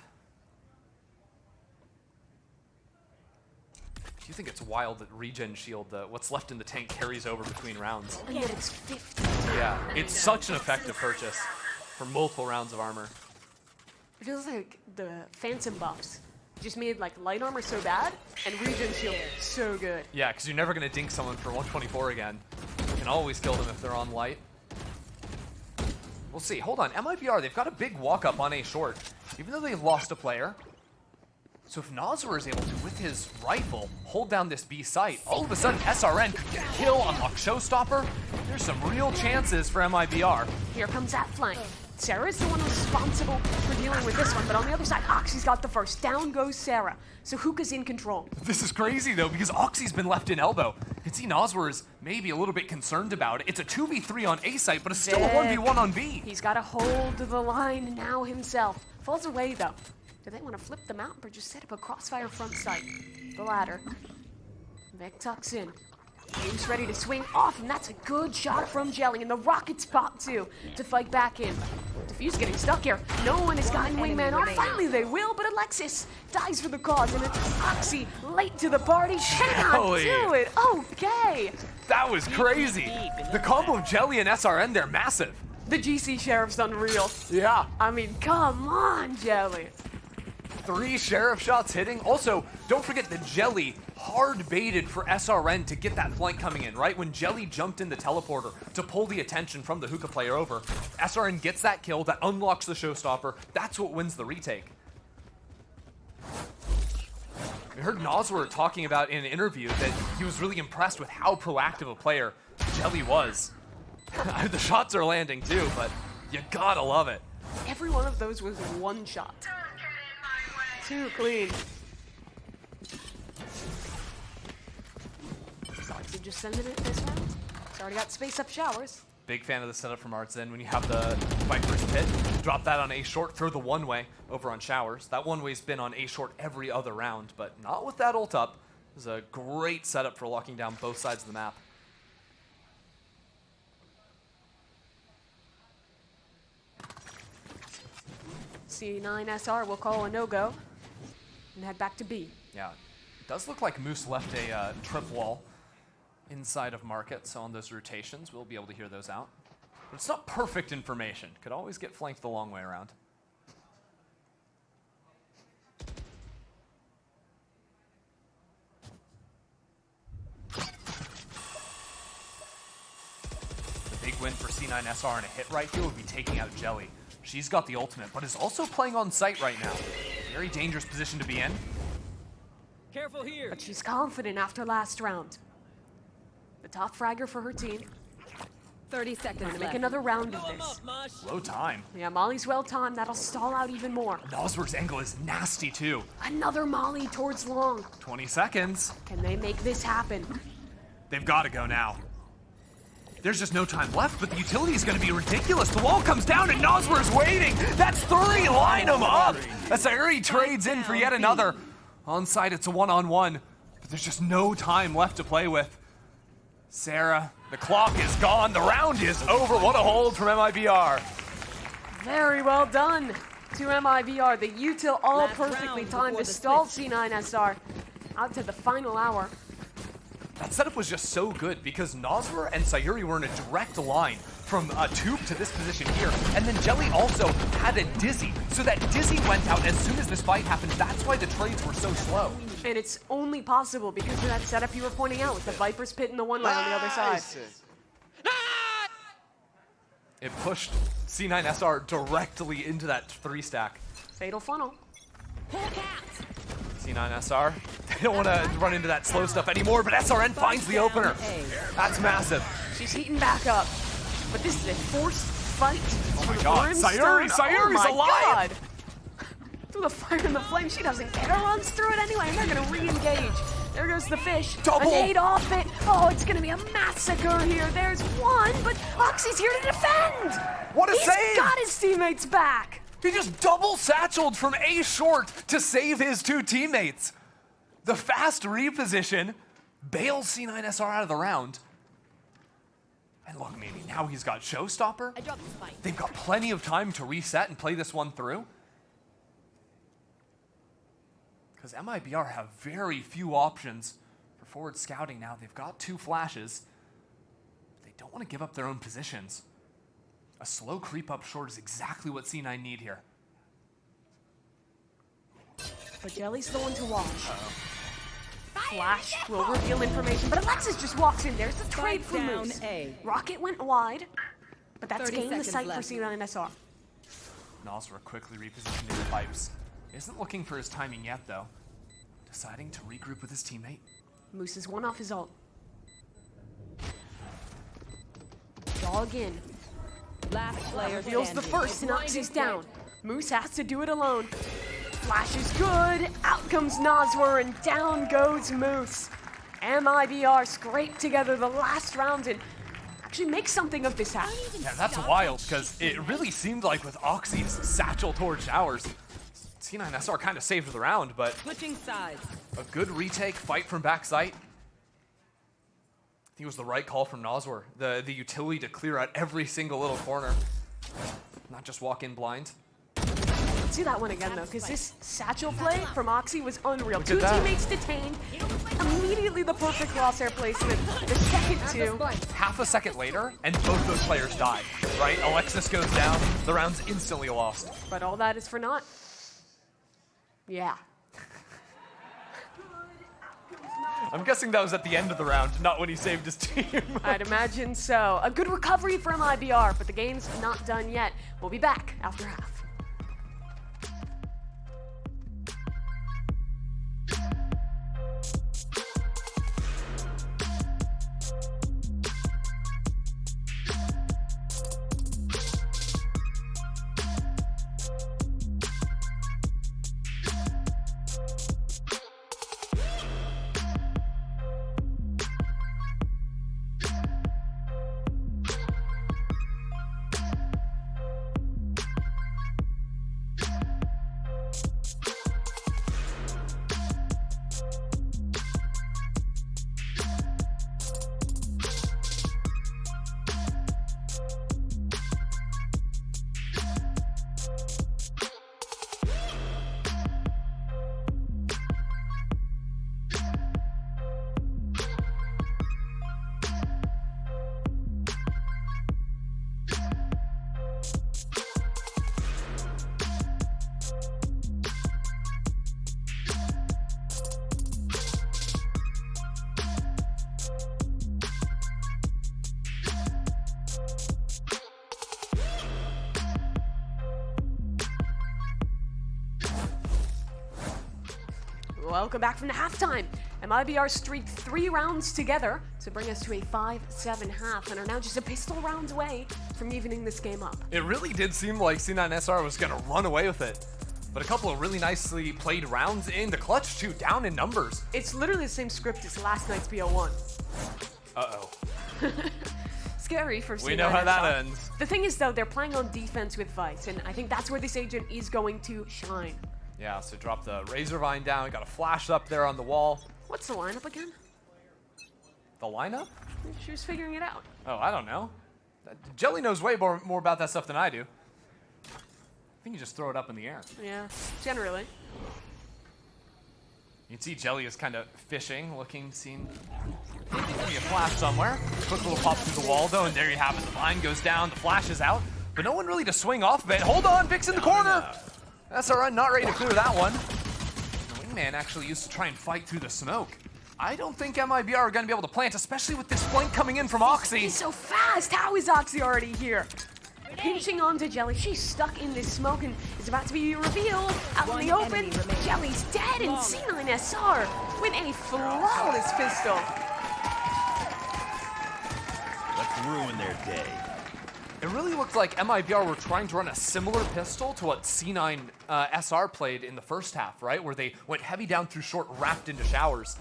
Do you think it's wild that regen shield, what's left in the tank, carries over between rounds? And then it's 50. Yeah, it's such an effective purchase for multiple rounds of armor. It feels like the Phantom buffs just made like light armor so bad and regen shield so good. Yeah, because you're never going to dink someone for 124 again. You can always kill them if they're on light. We'll see. Hold on. MIBR, they've got a big walk-up on A short, even though they've lost a player. So if NoZwer is able to, with his rifle, hold down this B site, all of a sudden SRN could get a kill, unlock Showstopper. There's some real chances for MIBR. Here comes that flank. Sarah's the one responsible for dealing with this one, but on the other side, Oxy's got the first. Down goes Sarah. So Hookah's in control. This is crazy, though, because Oxy's been left in elbow. You can see NoZwer is maybe a little bit concerned about it. It's a 2v3 on A site, but it's still a 1v1 on B. He's got to hold the line now himself. Falls away, though. Do they want to flip the map or just set up a crossfire front sight? The latter. Vic tucks in. Aim's ready to swing off, and that's a good shot from Jelly, and the rockets pop too to fight back in. Diffuse getting stuck here. No one has gotten wingman on. Finally they will, but Alexis dies for the cause, and it's Oxy late to the party. Cannot do it. Okay. That was crazy. The combo of Jelly and SRN, they're massive. The GC Sheriff's unreal. Yeah. I mean, come on, Jelly. 3 Sheriff shots hitting. Also, don't forget the Jelly hard baited for SRN to get that flank coming in, right? When Jelly jumped in the teleporter to pull the attention from the hookah player over, SRN gets that kill, that unlocks the showstopper. That's what wins the retake. We heard NoZwer talking about in an interview that he was really impressed with how proactive a player Jelly was. The shots are landing too, but you gotta love it. Every one of those was one shot. Too clean. Artzin just sending it this round. It's already got space up showers. Big fan of the setup from Artzin. When you have the Viper's Pit, drop that on A short, throw the one-way over on showers. That one-way's been on A short every other round, but not with that ult up. It was a great setup for locking down both sides of the map. C9SR will call a no-go and head back to B. Yeah, it does look like Moose left a trip wall inside of Market, so on those rotations, we'll be able to hear those out. But it's not perfect information. Could always get flanked the long way around. The big win for C9SR and a hit right here would be taking out Jelly. She's got the ultimate, but is also playing on site right now. Very dangerous position to be in. Careful here. But she's confident after last round. The top fragger for her team. 30 seconds Gonna left. make another round of this. Low time. Yeah, Molly's well timed. That'll stall out even more. NoZwer's angle is nasty too. Another Molly towards long. 20 seconds. Can they make this happen? They've got to go now. There's just no time left, but the utility is going to be ridiculous. The wall comes down and NoZwer's waiting. That's 3. Line them up. Asari trades in for yet another. On site, it's a one-on-one, but there's just no time left to play with. Sarah, the clock is gone. The round is over. What a hold from MIBR. Very well done to MIBR. The util all perfectly timed to stall C9SR out to the final hour. That setup was just so good because NoZwer and Sayuri were in a direct line from a tube to this position here, and then Jelly also had a Dizzy, so that Dizzy went out as soon as this fight happened. That's why the trades were so slow. And it's only possible because of that setup you were pointing out with the Viper's Pit and the one line on the other side. It pushed C9SR directly into that 3-stack. Fatal funnel. C9SR, they don't want to run into that slow stuff anymore, but SRN finds the opener. That's massive. She's heating back up, but this is a forced fight. Oh my god, Sayuri's alive! God. Through the fire and the flame, she doesn't care. Runs through it anyway, and they're gonna re-engage. There goes the fish. Double. A nade off it. Oh, it's gonna be a massacre here. There's one, but Oxy's here to defend. What a save! He's got his teammates back. He just double satcheled from A short to save his 2 teammates. The fast reposition bails C9SR out of the round. And look, maybe now he's got Showstopper. They've got plenty of time to reset and play this one through. Because MIBR have very few options for forward scouting now. They've got 2 flashes. But they don't want to give up their own positions. A slow creep up short is exactly what C9 need here. But Jelly's the one to watch. Flash will reveal information, but Alexis just walks in. There's the trade for Moose. Rocket went wide, but that's gained the sight for C9SR. NoZwer quickly repositioned his pipes. Isn't looking for his timing yet, though. Deciding to regroup with his teammate. Moose is one off his ult. Dog in. Last player reveals the first, and Oxy's down. Moose has to do it alone. Flash is good. Out comes NoZwer, and down goes Moose. MIBR scrape together the last round and actually make something of this happen. Yeah, that's wild, because it really seemed like with Oxy's satchel towards showers, C9SR kind of saved the round, but switching sides. A good retake, fight from backside. think it was the right call from NoZwer. The utility to clear out every single little corner. Not just walk in blind. Let's see that one again, though, because this satchel play from Oxy was unreal. Look Two at that. teammates detained. Immediately the perfect crosshair placement. The second two. Half a second later, and both those players died, right? Alexis goes down, the round's instantly lost. But all that is for naught. Yeah. I'm guessing that was at the end of the round, not when he saved his team. I'd imagine so. A good recovery for MIBR, but the game's not done yet. We'll be back after half. Welcome back from the halftime. MIBR streaked 3 rounds together to bring us to a 5-7 half and are now just a pistol round away from evening this game up. It really did seem like C9SR was going to run away with it. But a couple of really nicely played rounds in the clutch, too, down in numbers. It's literally the same script as last night's BO1. Uh-oh. Scary for C9SR. We know how that ends. The thing is, though, they're playing on defense with Vice, and I think that's where this agent is going to shine. Yeah, so drop the Razor Vine down, got a flash up there on the wall. What's the lineup again? The lineup? She was figuring it out. Oh, I don't know. Jelly knows way more about that stuff than I do. I think you just throw it up in the air. Yeah, generally. You can see Jelly is kind of fishing, looking, seeing maybe a flash somewhere. Quick little pop through the wall, though, and there you have it. The vine goes down, the flash is out, but no one really to swing off of it. Hold on, Vic's in the corner. SRN not ready to clear that one. The wingman actually used to try and fight through the smoke. I don't think MIBR are going to be able to plant, especially with this flank coming in from Oxy. He's so fast. How is Oxy already here? Pinching onto Jelly. She's stuck in this smoke and is about to be revealed out in the open. Jelly's dead, and C9SR with a flawless pistol. Let's ruin their day. It really looked like MIBR were trying to run a similar pistol to what C9SR played in the first half, right? Where they went heavy down through short, wrapped into showers.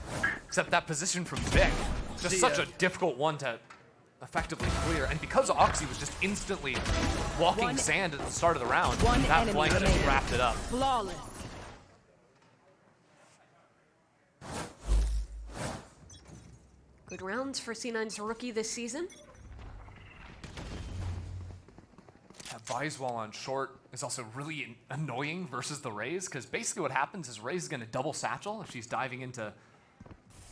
Except that position from Vic, just such a difficult one to effectively clear. And because Oxy was just instantly walking sand at the start of the round, that flank just wrapped it up. Flawless. Good rounds for C9's rookie this season. That Vi's wall on short is also really annoying versus the Raze, because basically what happens is Raze is going to double satchel if she's diving into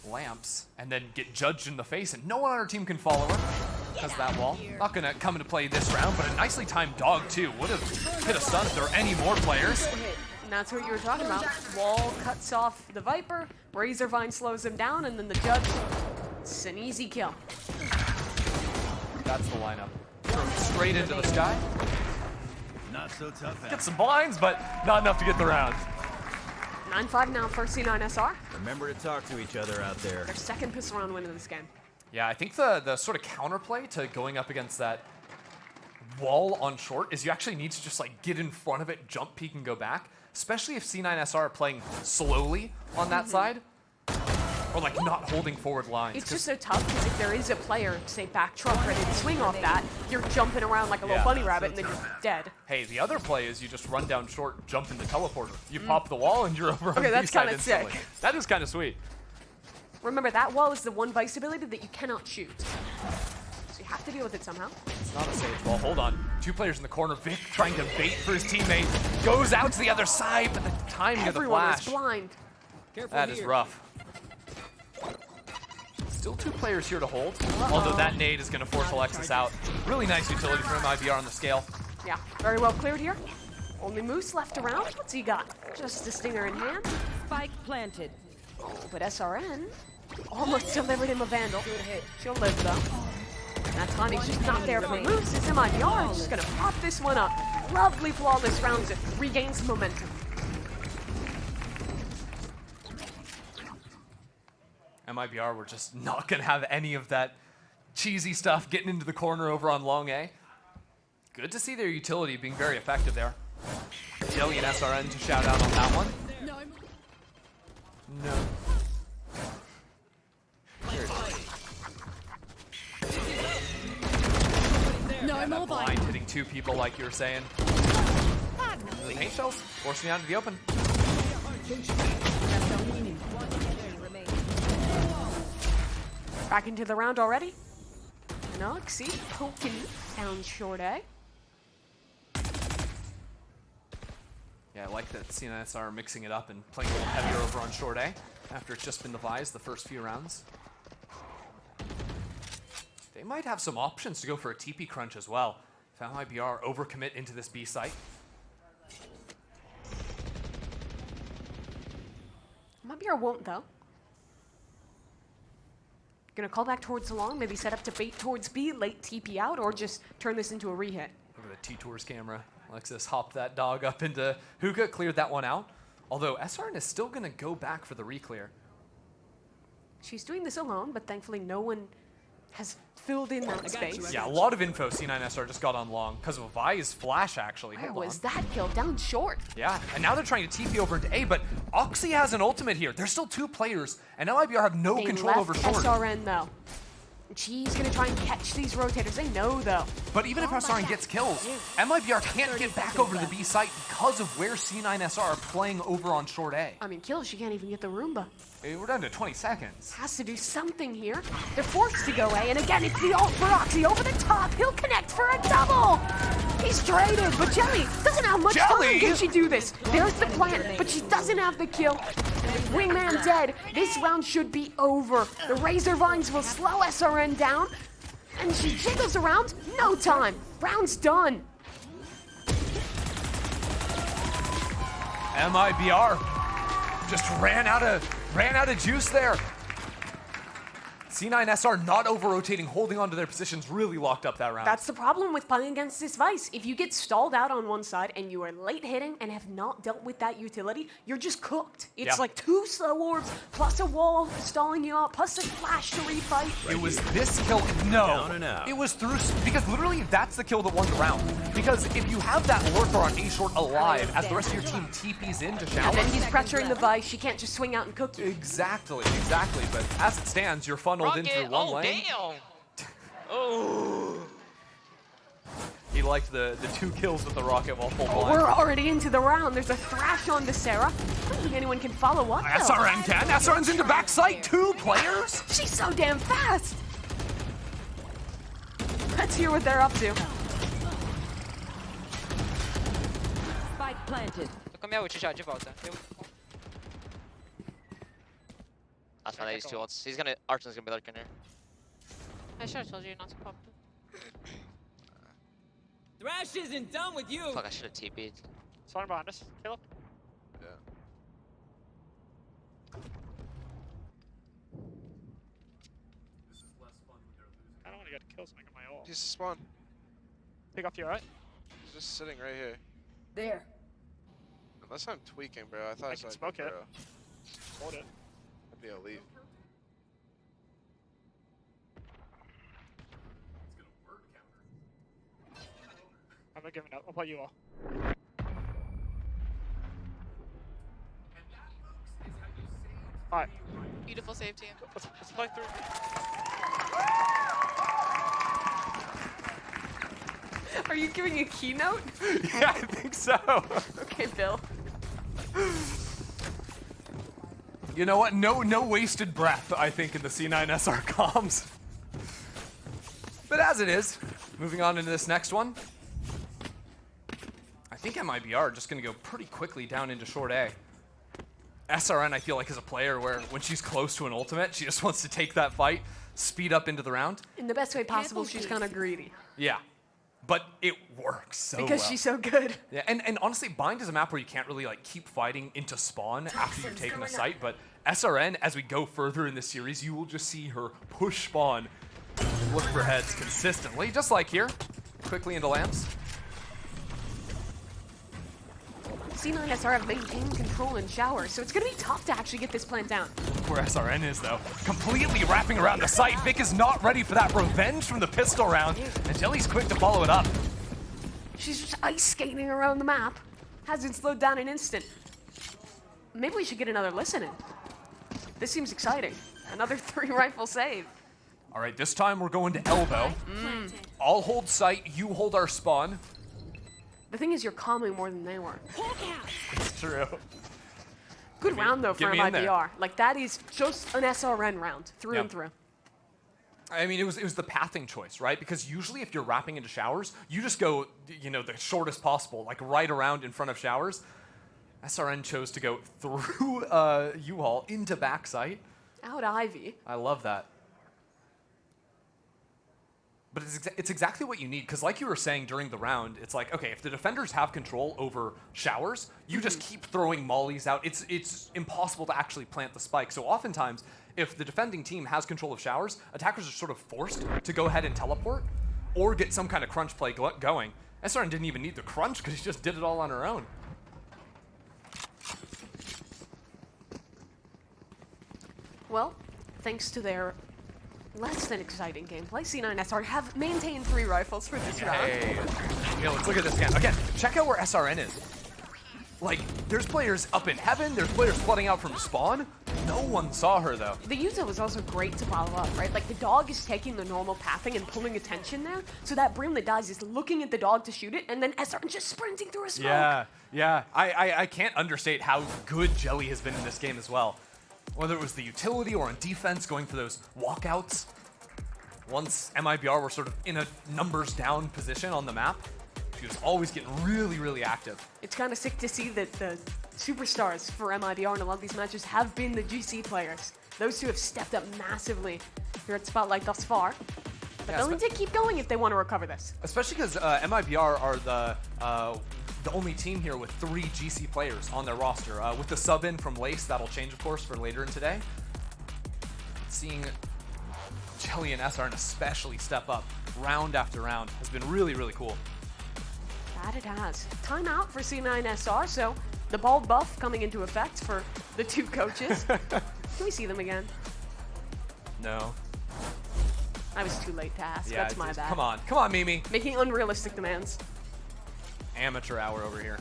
lamps and then get judged in the face, and no one on her team can follow her because of that wall. Not going to come into play this round, but a nicely timed dog too. Would have hit a stun if there were any more players. And that's what you were talking about. Wall cuts off the Viper, Razor Vine slows him down, and then the judge, it's an easy kill. That's the lineup. Straight into the sky. Not so tough. Get some blinds, but not enough to get the round. 9-5 now for C9SR. Remember to talk to each other out there. Their second pistol round win of this game. Yeah, I think the sort of counterplay to going up against that wall on short is you actually need to just like get in front of it, jump, peek, and go back. Especially if C9SR are playing slowly on that side. Or like not holding forward lines. It's just so tough because if there is a player, say back trunk, ready to swing off that, you're jumping around like a little bunny rabbit and then you're dead. Hey, the other play is you just run down short, jump in the teleporter. You pop the wall and you're over on Okay, the that's side kind of sick. That is kind of sweet. Remember, that wall is the one Vice ability that you cannot shoot. So you have to deal with it somehow. It's not a Sage wall. Hold on. 2 players in the corner. Vic trying to bait for his teammate. Goes out to the other side, but the timing of the flash. Everyone is blind. That is rough. Still 2 players here to hold, although that nade is going to force Alexis out. Really nice utility from MIBR on the scale. Yeah, very well cleared here. Only Moose left around. What's he got? Just a stinger in hand. Spike planted. Oh, but SRN almost delivered him a Vandal. She'll live though. That timing's just not there for Moose. It's MIBR just gonna pop this one up. Lovely flawless rounds. It regains momentum. MIBR were just not going to have any of that cheesy stuff getting into the corner over on long A. Good to see their utility being very effective there. Jelly and SRN to shout out on that one. No. No, I'm that blind hitting 2 people like you were saying. The paint shells forcing out into the open. Back into the round already. Noxie poking down short A. Yeah, I like that C9SR are mixing it up and playing a little heavier over on short A after it's just been the Vise the first few rounds. They might have some options to go for a TP crunch as well. If MIBR overcommit into this B site. MIBR won't though. Gonna call back towards long, maybe set up to bait towards B, late TP out, or just turn this into a re-hit. Look at the T-Tours camera. Alexis hopped that dog up into Hookah, cleared that one out. Although SRN is still gonna go back for the re-clear. She's doing this alone, but thankfully no one has filled in that space. Yeah, a lot of info C9SR just got on long because of a Vise flash, actually. Where was that kill? Down short. Yeah, and now they're trying to TP over into A, but Oxy has an ultimate here. There's still 2 players, and MIBR have no control over short. SRN though. She's gonna try and catch these rotators. They know though. But even if SRN gets kills, MIBR can't get back over to the B site because of where C9SR are playing over on short A. I mean, kills, she can't even get the Roomba. Hey, we're down to 20 seconds. Has to do something here. They're forced to go A, and again, it's the ult for Oxy over the top. He'll connect for a double. He's traded, but Jelly doesn't have much time. Can she do this? There's the plan, but she doesn't have the kill. Wingman dead. This round should be over. The Razor Vines will slow SRN down, and she jiggles around. No time. Round's done. MIBR just ran out of juice there. C9SR not over-rotating, holding onto their positions, really locked up that round. That's the problem with playing against this Vice. If you get stalled out on one side and you are late hitting and have not dealt with that utility, you're just cooked. It's like 2 slow orbs, plus a wall stalling you out, plus a flash to refight. It was this kill. No, it was through, because literally that's the kill that won the round. Because if you have that lurker on A short alive, as the rest of your team TPs in to shower. And then he's pressuring the Vice. She can't just swing out and cook you. Exactly. But as it stands, you're funneled in through one lane. Damn. Oh. He liked the 2 kills with the rocket while full blind. We're already into the round. There's a thrash on the Sarah. I don't think anyone can follow up. SRN can. SRN's into backside. 2 players. She's so damn fast. Let's hear what they're up to. Spike planted. Tô com a minha ult já, de volta. That's why they use 2 ults. Artzin's gonna be lurking here. I should have told you not to pop. Thrash isn't done with you. Fuck, I should have TP'd. Someone behind us. Caleb. Yeah. This is less fun when they're losing. I don't want to get kills making my ult. He's spawn. Pick off you, right? He's just sitting right here. There. Unless I'm tweaking, bro. I thought I saw smoke it. bro. Hold it. That'd be a leave. It's gonna word counter. I'm not giving up. I'll play you all. Alright. Beautiful save team. Let's play through. Are you giving a keynote? Yeah, I think so. Okay, Bill. You know what? No wasted breath, I think, in the C9SR comms. But as it is, moving on into this next one, I think MIBR just going to go pretty quickly down into short A. SRN, I feel like, is a player where when she's close to an ultimate, she just wants to take that fight, speed up into the round. In the best way possible, she's kind of greedy. Yeah, but it works so well. Because she's so good. Yeah, and honestly, Bind is a map where you can't really like keep fighting into spawn after you've taken a site, but SRN, as we go further in the series, you will just see her push spawn, look for heads consistently, just like here, quickly into lamps. C9SR have maintained control in showers, so it's going to be tough to actually get this plant down. Where SRN is, though, completely wrapping around the site. Vic is not ready for that revenge from the pistol round, and Jelly's quick to follow it up. She's just ice skating around the map. Hasn't slowed down an instant. Maybe we should get another listen in. This seems exciting. Another 3 rifle save. All right, this time we're going to elbow. I'll hold site, you hold our spawn. The thing is, you're calming more than they were. It's true. Good round, though, for MIBR. Like, that is just an SRN round, through and through. I mean, it was the pathing choice, right? Because usually if you're wrapping into showers, you just go, you know, the shortest possible, like right around in front of showers. SRN chose to go through U-Haul into backside. Out Ivy. I love that. But it's exactly what you need, because like you were saying during the round, it's like, okay, if the defenders have control over showers, you just keep throwing mollies out. It's impossible to actually plant the spike. So oftentimes, if the defending team has control of showers, attackers are sort of forced to go ahead and teleport or get some kind of crunch play going. SRN didn't even need the crunch because she just did it all on her own. Well, thanks to their less than exciting gameplay, C9SR have maintained 3 rifles for this round. Hey, you know, let's look at this again. Again, check out where SRN is. Like, there's players up in heaven, there's players flooding out from spawn. No one saw her, though. The Yuzo was also great to follow up, right? Like, the dog is taking the normal pathing and pulling attention there, so that Brim that dies is looking at the dog to shoot it, and then SRN just sprinting through a smoke. Yeah. I can't understate how good Jelly has been in this game as well. Whether it was the utility or on defense, going for those walkouts. Once MIBR were sort of in a numbers down position on the map, she was always getting really, really active. It's kind of sick to see that the superstars for MIBR in a lot of these matches have been the GC players. Those two have stepped up massively here at Spotlight thus far. But they'll need to keep going if they want to recover this. Especially because MIBR are the only team here with 3 GC players on their roster. With the sub-in from Lace, that'll change, of course, for later in today. Seeing Jelly and SRN especially step up round after round has been really, really cool. That it has. Timeout for C9SR, so the bald buff coming into effect for the 2 coaches. Can we see them again? No. I was too late to ask. Yeah, that's my bad. Come on, Mimi. Making unrealistic demands. Amateur hour over here.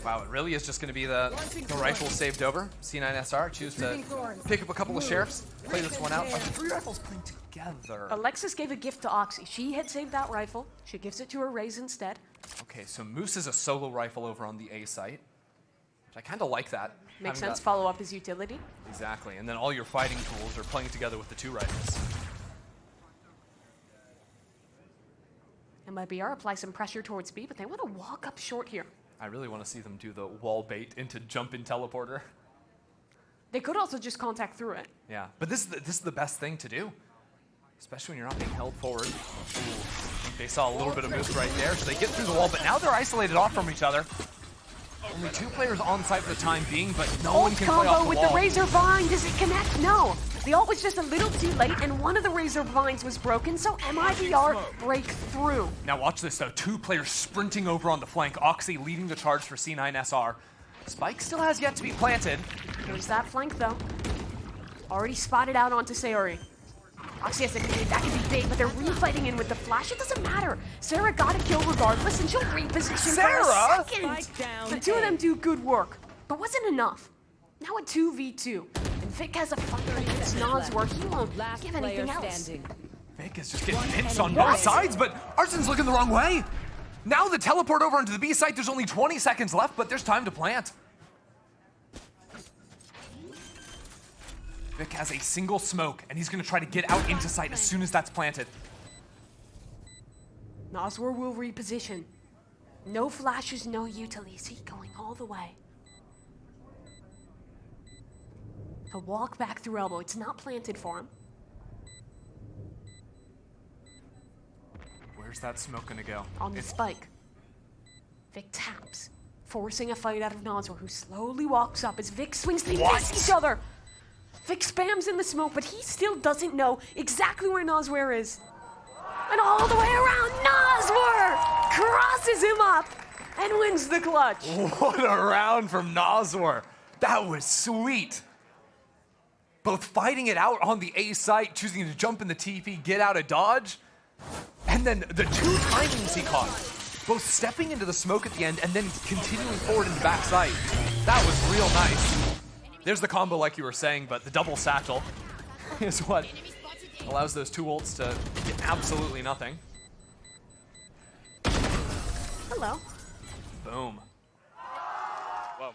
Wow, it really is just going to be the rifle saved over. C9SR choose to pick up a couple of sheriffs, play this one out. 3 rifles playing together. Alexis gave a gift to Oxy. She had saved that rifle. She gives it to her Raze instead. Okay, so Moose is a solo rifle over on the A site. Which I kind of like that. Makes sense. Follow up his utility. Exactly, and then all your fighting tools are playing together with the 2 rifles. MIBR apply some pressure towards B, but they want to walk up short here. I really want to see them do the wall bait into jump in teleporter. They could also just contact through it. Yeah, but this is the best thing to do, especially when you're not being held forward. Ooh, I think they saw a little bit of Moose right there, so they get through the wall, but now they're isolated off from each other. Only 2 players on site for the time being, but no one can play off the with wall. The Razor Vine. Does it connect? No. The ult was just a little too late, and one of the Razor Vines was broken, so MIBR break through. Now watch this, though. 2 players sprinting over on the flank. Oxy leading the charge for C9SR. Spike still has yet to be planted. There's that flank, though. Already spotted out onto Sayori. Oxy has a grenade. That could be big, but they're refighting in with the flash. It doesn't matter. Sarah got a kill regardless, and she'll reposition for a second. The 2 of them do good work, but wasn't enough. Now a 2v2. And Vic has a fight against NoZwer. He won't give anything else. Vic is just getting pinched on both sides, but Artzin looking the wrong way. Now the teleport over into the B site. There's only 20 seconds left, but there's time to plant. Vic has a single smoke, and he's going to try to get out into sight as soon as that's planted. NoZwer will reposition. No flashes, no utilities. He's going all the way. A walk back through elbow. It's not planted for him. Where's that smoke going to go? On the spike. Vic taps, forcing a fight out of NoZwer, who slowly walks up as Vic swings. They miss each other. Vic spams in the smoke, but he still doesn't know exactly where NoZwer is. And all the way around, NoZwer crosses him up and wins the clutch. What a round from NoZwer. That was sweet. Both fighting it out on the A site, choosing to jump in the TP, get out of dodge, and then the two timings he caught, both stepping into the smoke at the end and then continuing forward in the back site. That was real nice. There's the combo like you were saying, but the double satchel is what allows those two ults to get absolutely nothing. Hello. Boom. Wow.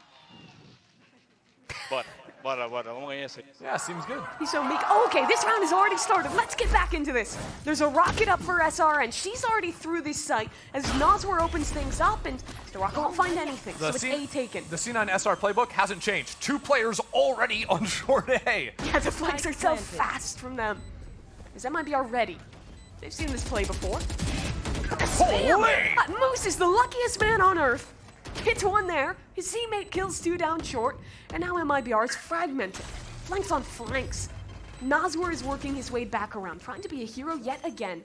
Vamos ganhar esse. Yeah, seems good. He's so meek. Oh, okay, this round has already started. Let's get back into this. There's a rocket up for SR, and she's already through this site as NoZwer opens things up, and the rocket won't find anything, so it's A taken. The C9SR playbook hasn't changed. 2 players already on short A. Yeah, the flanks are so fast from them. Is MIBR ready? They've seen this play before. Moose is the luckiest man on Earth. Hits one there, his teammate kills 2 down short, and now MIBR is fragmented. Flanks on flanks. NoZwer is working his way back around, trying to be a hero yet again.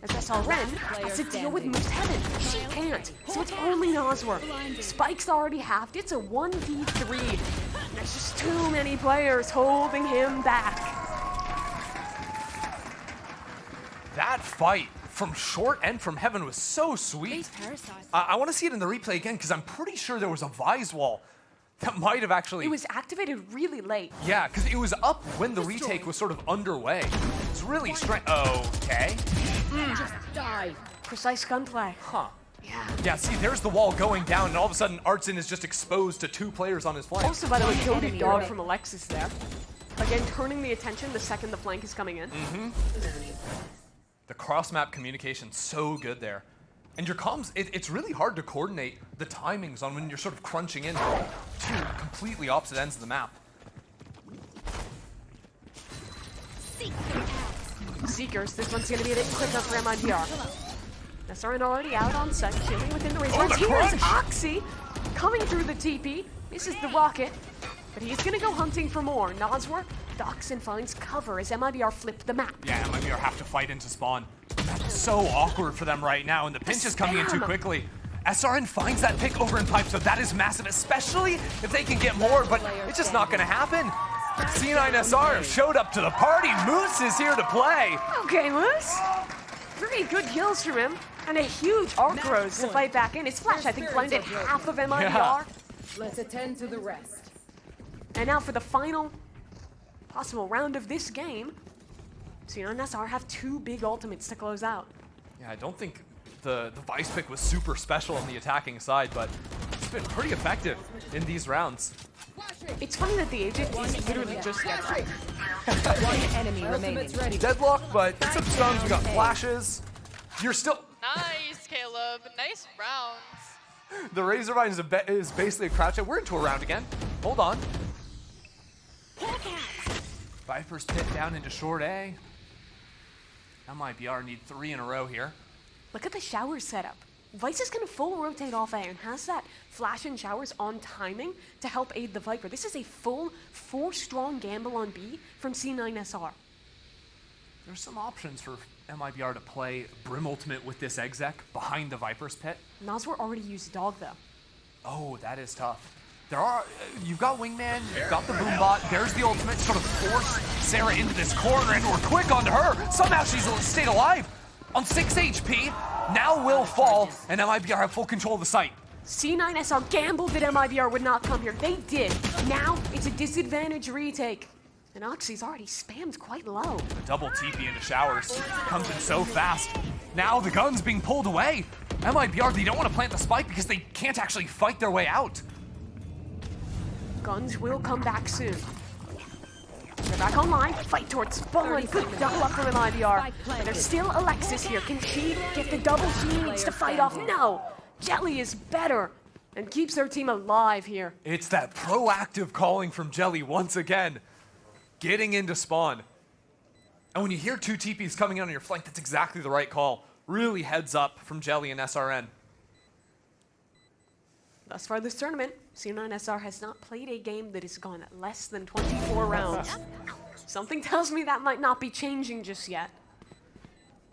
As SRN has to deal with Moose Heaven. She can't, so it's only NoZwer. Spike's already halved, it's a 1v3. There's just too many players holding him back. That fight from short and from heaven was so sweet. I want to see it in the replay again because I'm pretty sure there was a Vise wall that might have actually... It was activated really late. Yeah, because it was up when the retake was sort of underway. It's really strange. Okay. Just die. Precise gunplay. Huh. Yeah, see, there's the wall going down, and all of a sudden, Artzin is just exposed to 2 players on his flank. Also, by the way, goated dog from Alexis there. Again, turning the attention the second the flank is coming in. The cross-map communication, so good there. And your comms, it's really hard to coordinate the timings on when you're sort of crunching in 2 completely opposite ends of the map. Seekers, this one's gonna be a bit quicker for MIBR. SRN already out on site, chilling within the range. Here's Oxy coming through the TP. This is the rocket, but he's gonna go hunting for more. NoZwer ducks and finds cover as MIBR flip the map. Yeah, MIBR have to fight into spawn. That's so awkward for them right now, and the pinch is coming in too quickly. SRN finds that pick over in pipe, so that is massive, especially if they can get more, but it's just not gonna happen. C9SR showed up to the party. Moose is here to play. Okay, Moose. 3 good kills from him, and a huge arc rose to fight back in. His flash, I think, blinded half of MIBR. Yeah. Let's attend to the rest. And now for the final possible round of this game, C9SR have 2 big ultimates to close out. Yeah, I don't think the Vice pick was super special on the attacking side, but it's been pretty effective in these rounds. It's funny that the agent is literally just One enemy remaining. Deadlock, but it's some stuns. We got flashes. You're still... Nice, Caleb. Nice rounds. The Razorvine is basically a crouch. We're into a round again. Hold on. Viper's pit down into short A. MIBR need 3 in a row here. Look at the shower setup. Vice is going to full rotate off A and has that flash and showers on timing to help aid the Viper. This is a full 4-strong gamble on B from C9SR. There's some options for MIBR to play Brim Ultimate with this exec behind the Viper's pit. NoZwer already used Dog though. Oh, that is tough. There are, you've got Wingman, you've got the Boombot, there's the ultimate, sort of force Sarah into this corner, and we're quick onto her. Somehow she's stayed alive on 6 HP. Now will fall, and MIBR have full control of the site. C9SR gambled that MIBR would not come here. They did. Now it's a disadvantage retake. And Oxy's already spammed quite low. The double TP into showers comes in so fast. Now the gun's being pulled away. MIBR, they don't want to plant the spike because they can't actually fight their way out. Guns will come back soon. They're back online. Fight towards spawn. Good double up from MIBR. And there's still Alexis here. Can she get the double she needs to fight off? No. Jelly is better and keeps her team alive here. It's that proactive calling from Jelly once again. Getting into spawn. And when you hear 2 TPs coming in on your flank, that's exactly the right call. Really heads up from Jelly and SRN. Thus far this tournament, C9SR has not played a game that has gone less than 24 rounds. Something tells me that might not be changing just yet.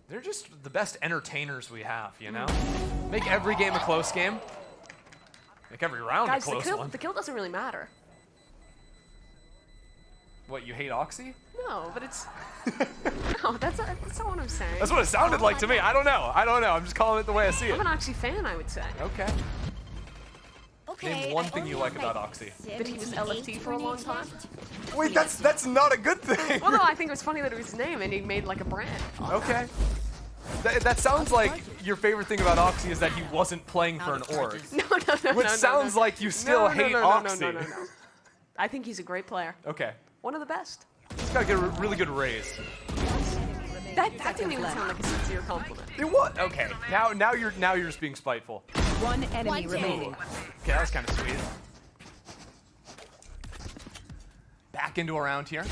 They're just the best entertainers we have, you know? Make every game a close game. Make every round Guys, a close one. the kill doesn't really matter. What, you hate Oxy? No, but it's... no, that's not what I'm saying. That's what it sounded like to me. I don't know. I'm just calling it the way I see it. I'm an Oxy fan, I would say. Okay. Name one thing you like about Oxy. That he was LFT for a long time. Wait, that's not a good thing. Well, no, I think it was funny that it was his name and he made like a brand. Okay. That sounds like your favorite thing about Oxy is that he wasn't playing for an org. No. Which sounds like you still hate Oxy. No. I think he's a great player. Okay. One of the best. He's got to get a really good raise. That didn't even sound like a sincere compliment. It was. Okay. Now you're just being spiteful. One enemy remaining. Okay, that was kind of sweet. Back into a round here.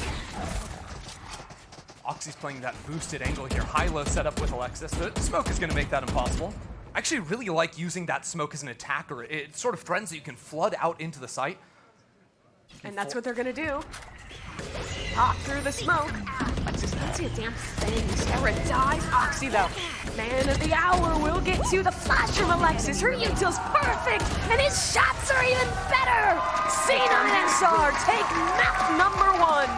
Oxy's playing that boosted angle here. High-low setup with Alexis. The smoke is going to make that impossible. I actually really like using that smoke as an attacker. It sort of threatens that you can flood out into the site. And that's what they're going to do. Pop through the smoke. Alexis can't see a damn thing. Sarah dies. Oxy, though. Man of the hour will get to the flash from Alexis. Her util's perfect, and his shots are even better. C9SR take map number 1.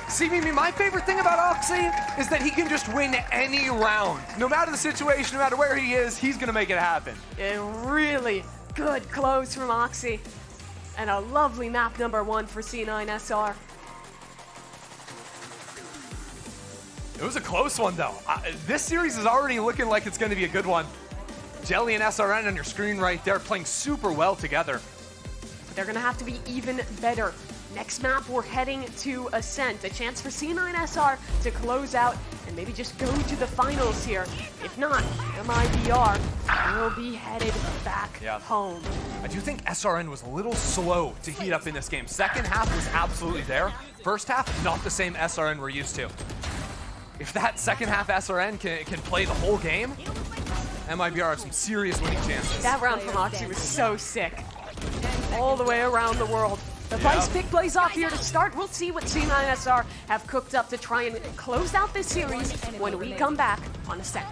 See, Mimi, my favorite thing about Oxy is that he can just win any round. No matter the situation, no matter where he is, he's going to make it happen. A really good close from Oxy. And a lovely map number 1 for C9SR. It was a close one, though. This series is already looking like it's going to be a good one. Jelly and SRN on your screen right there playing super well together. They're going to have to be even better. Next map, we're heading to Ascent. A chance for C9SR to close out and maybe just go to the finals here. If not, MIBR will be headed back home. I do think SRN was a little slow to heat up in this game. Second half was absolutely there. First half, not the same SRN we're used to. If that second half SRN can play the whole game, MIBR have some serious winning chances. That round from Oxy was so sick. All the way around the world. The Vice pick plays off here to start. We'll see what C9SR have cooked up to try and close out this series when we come back on Ascent.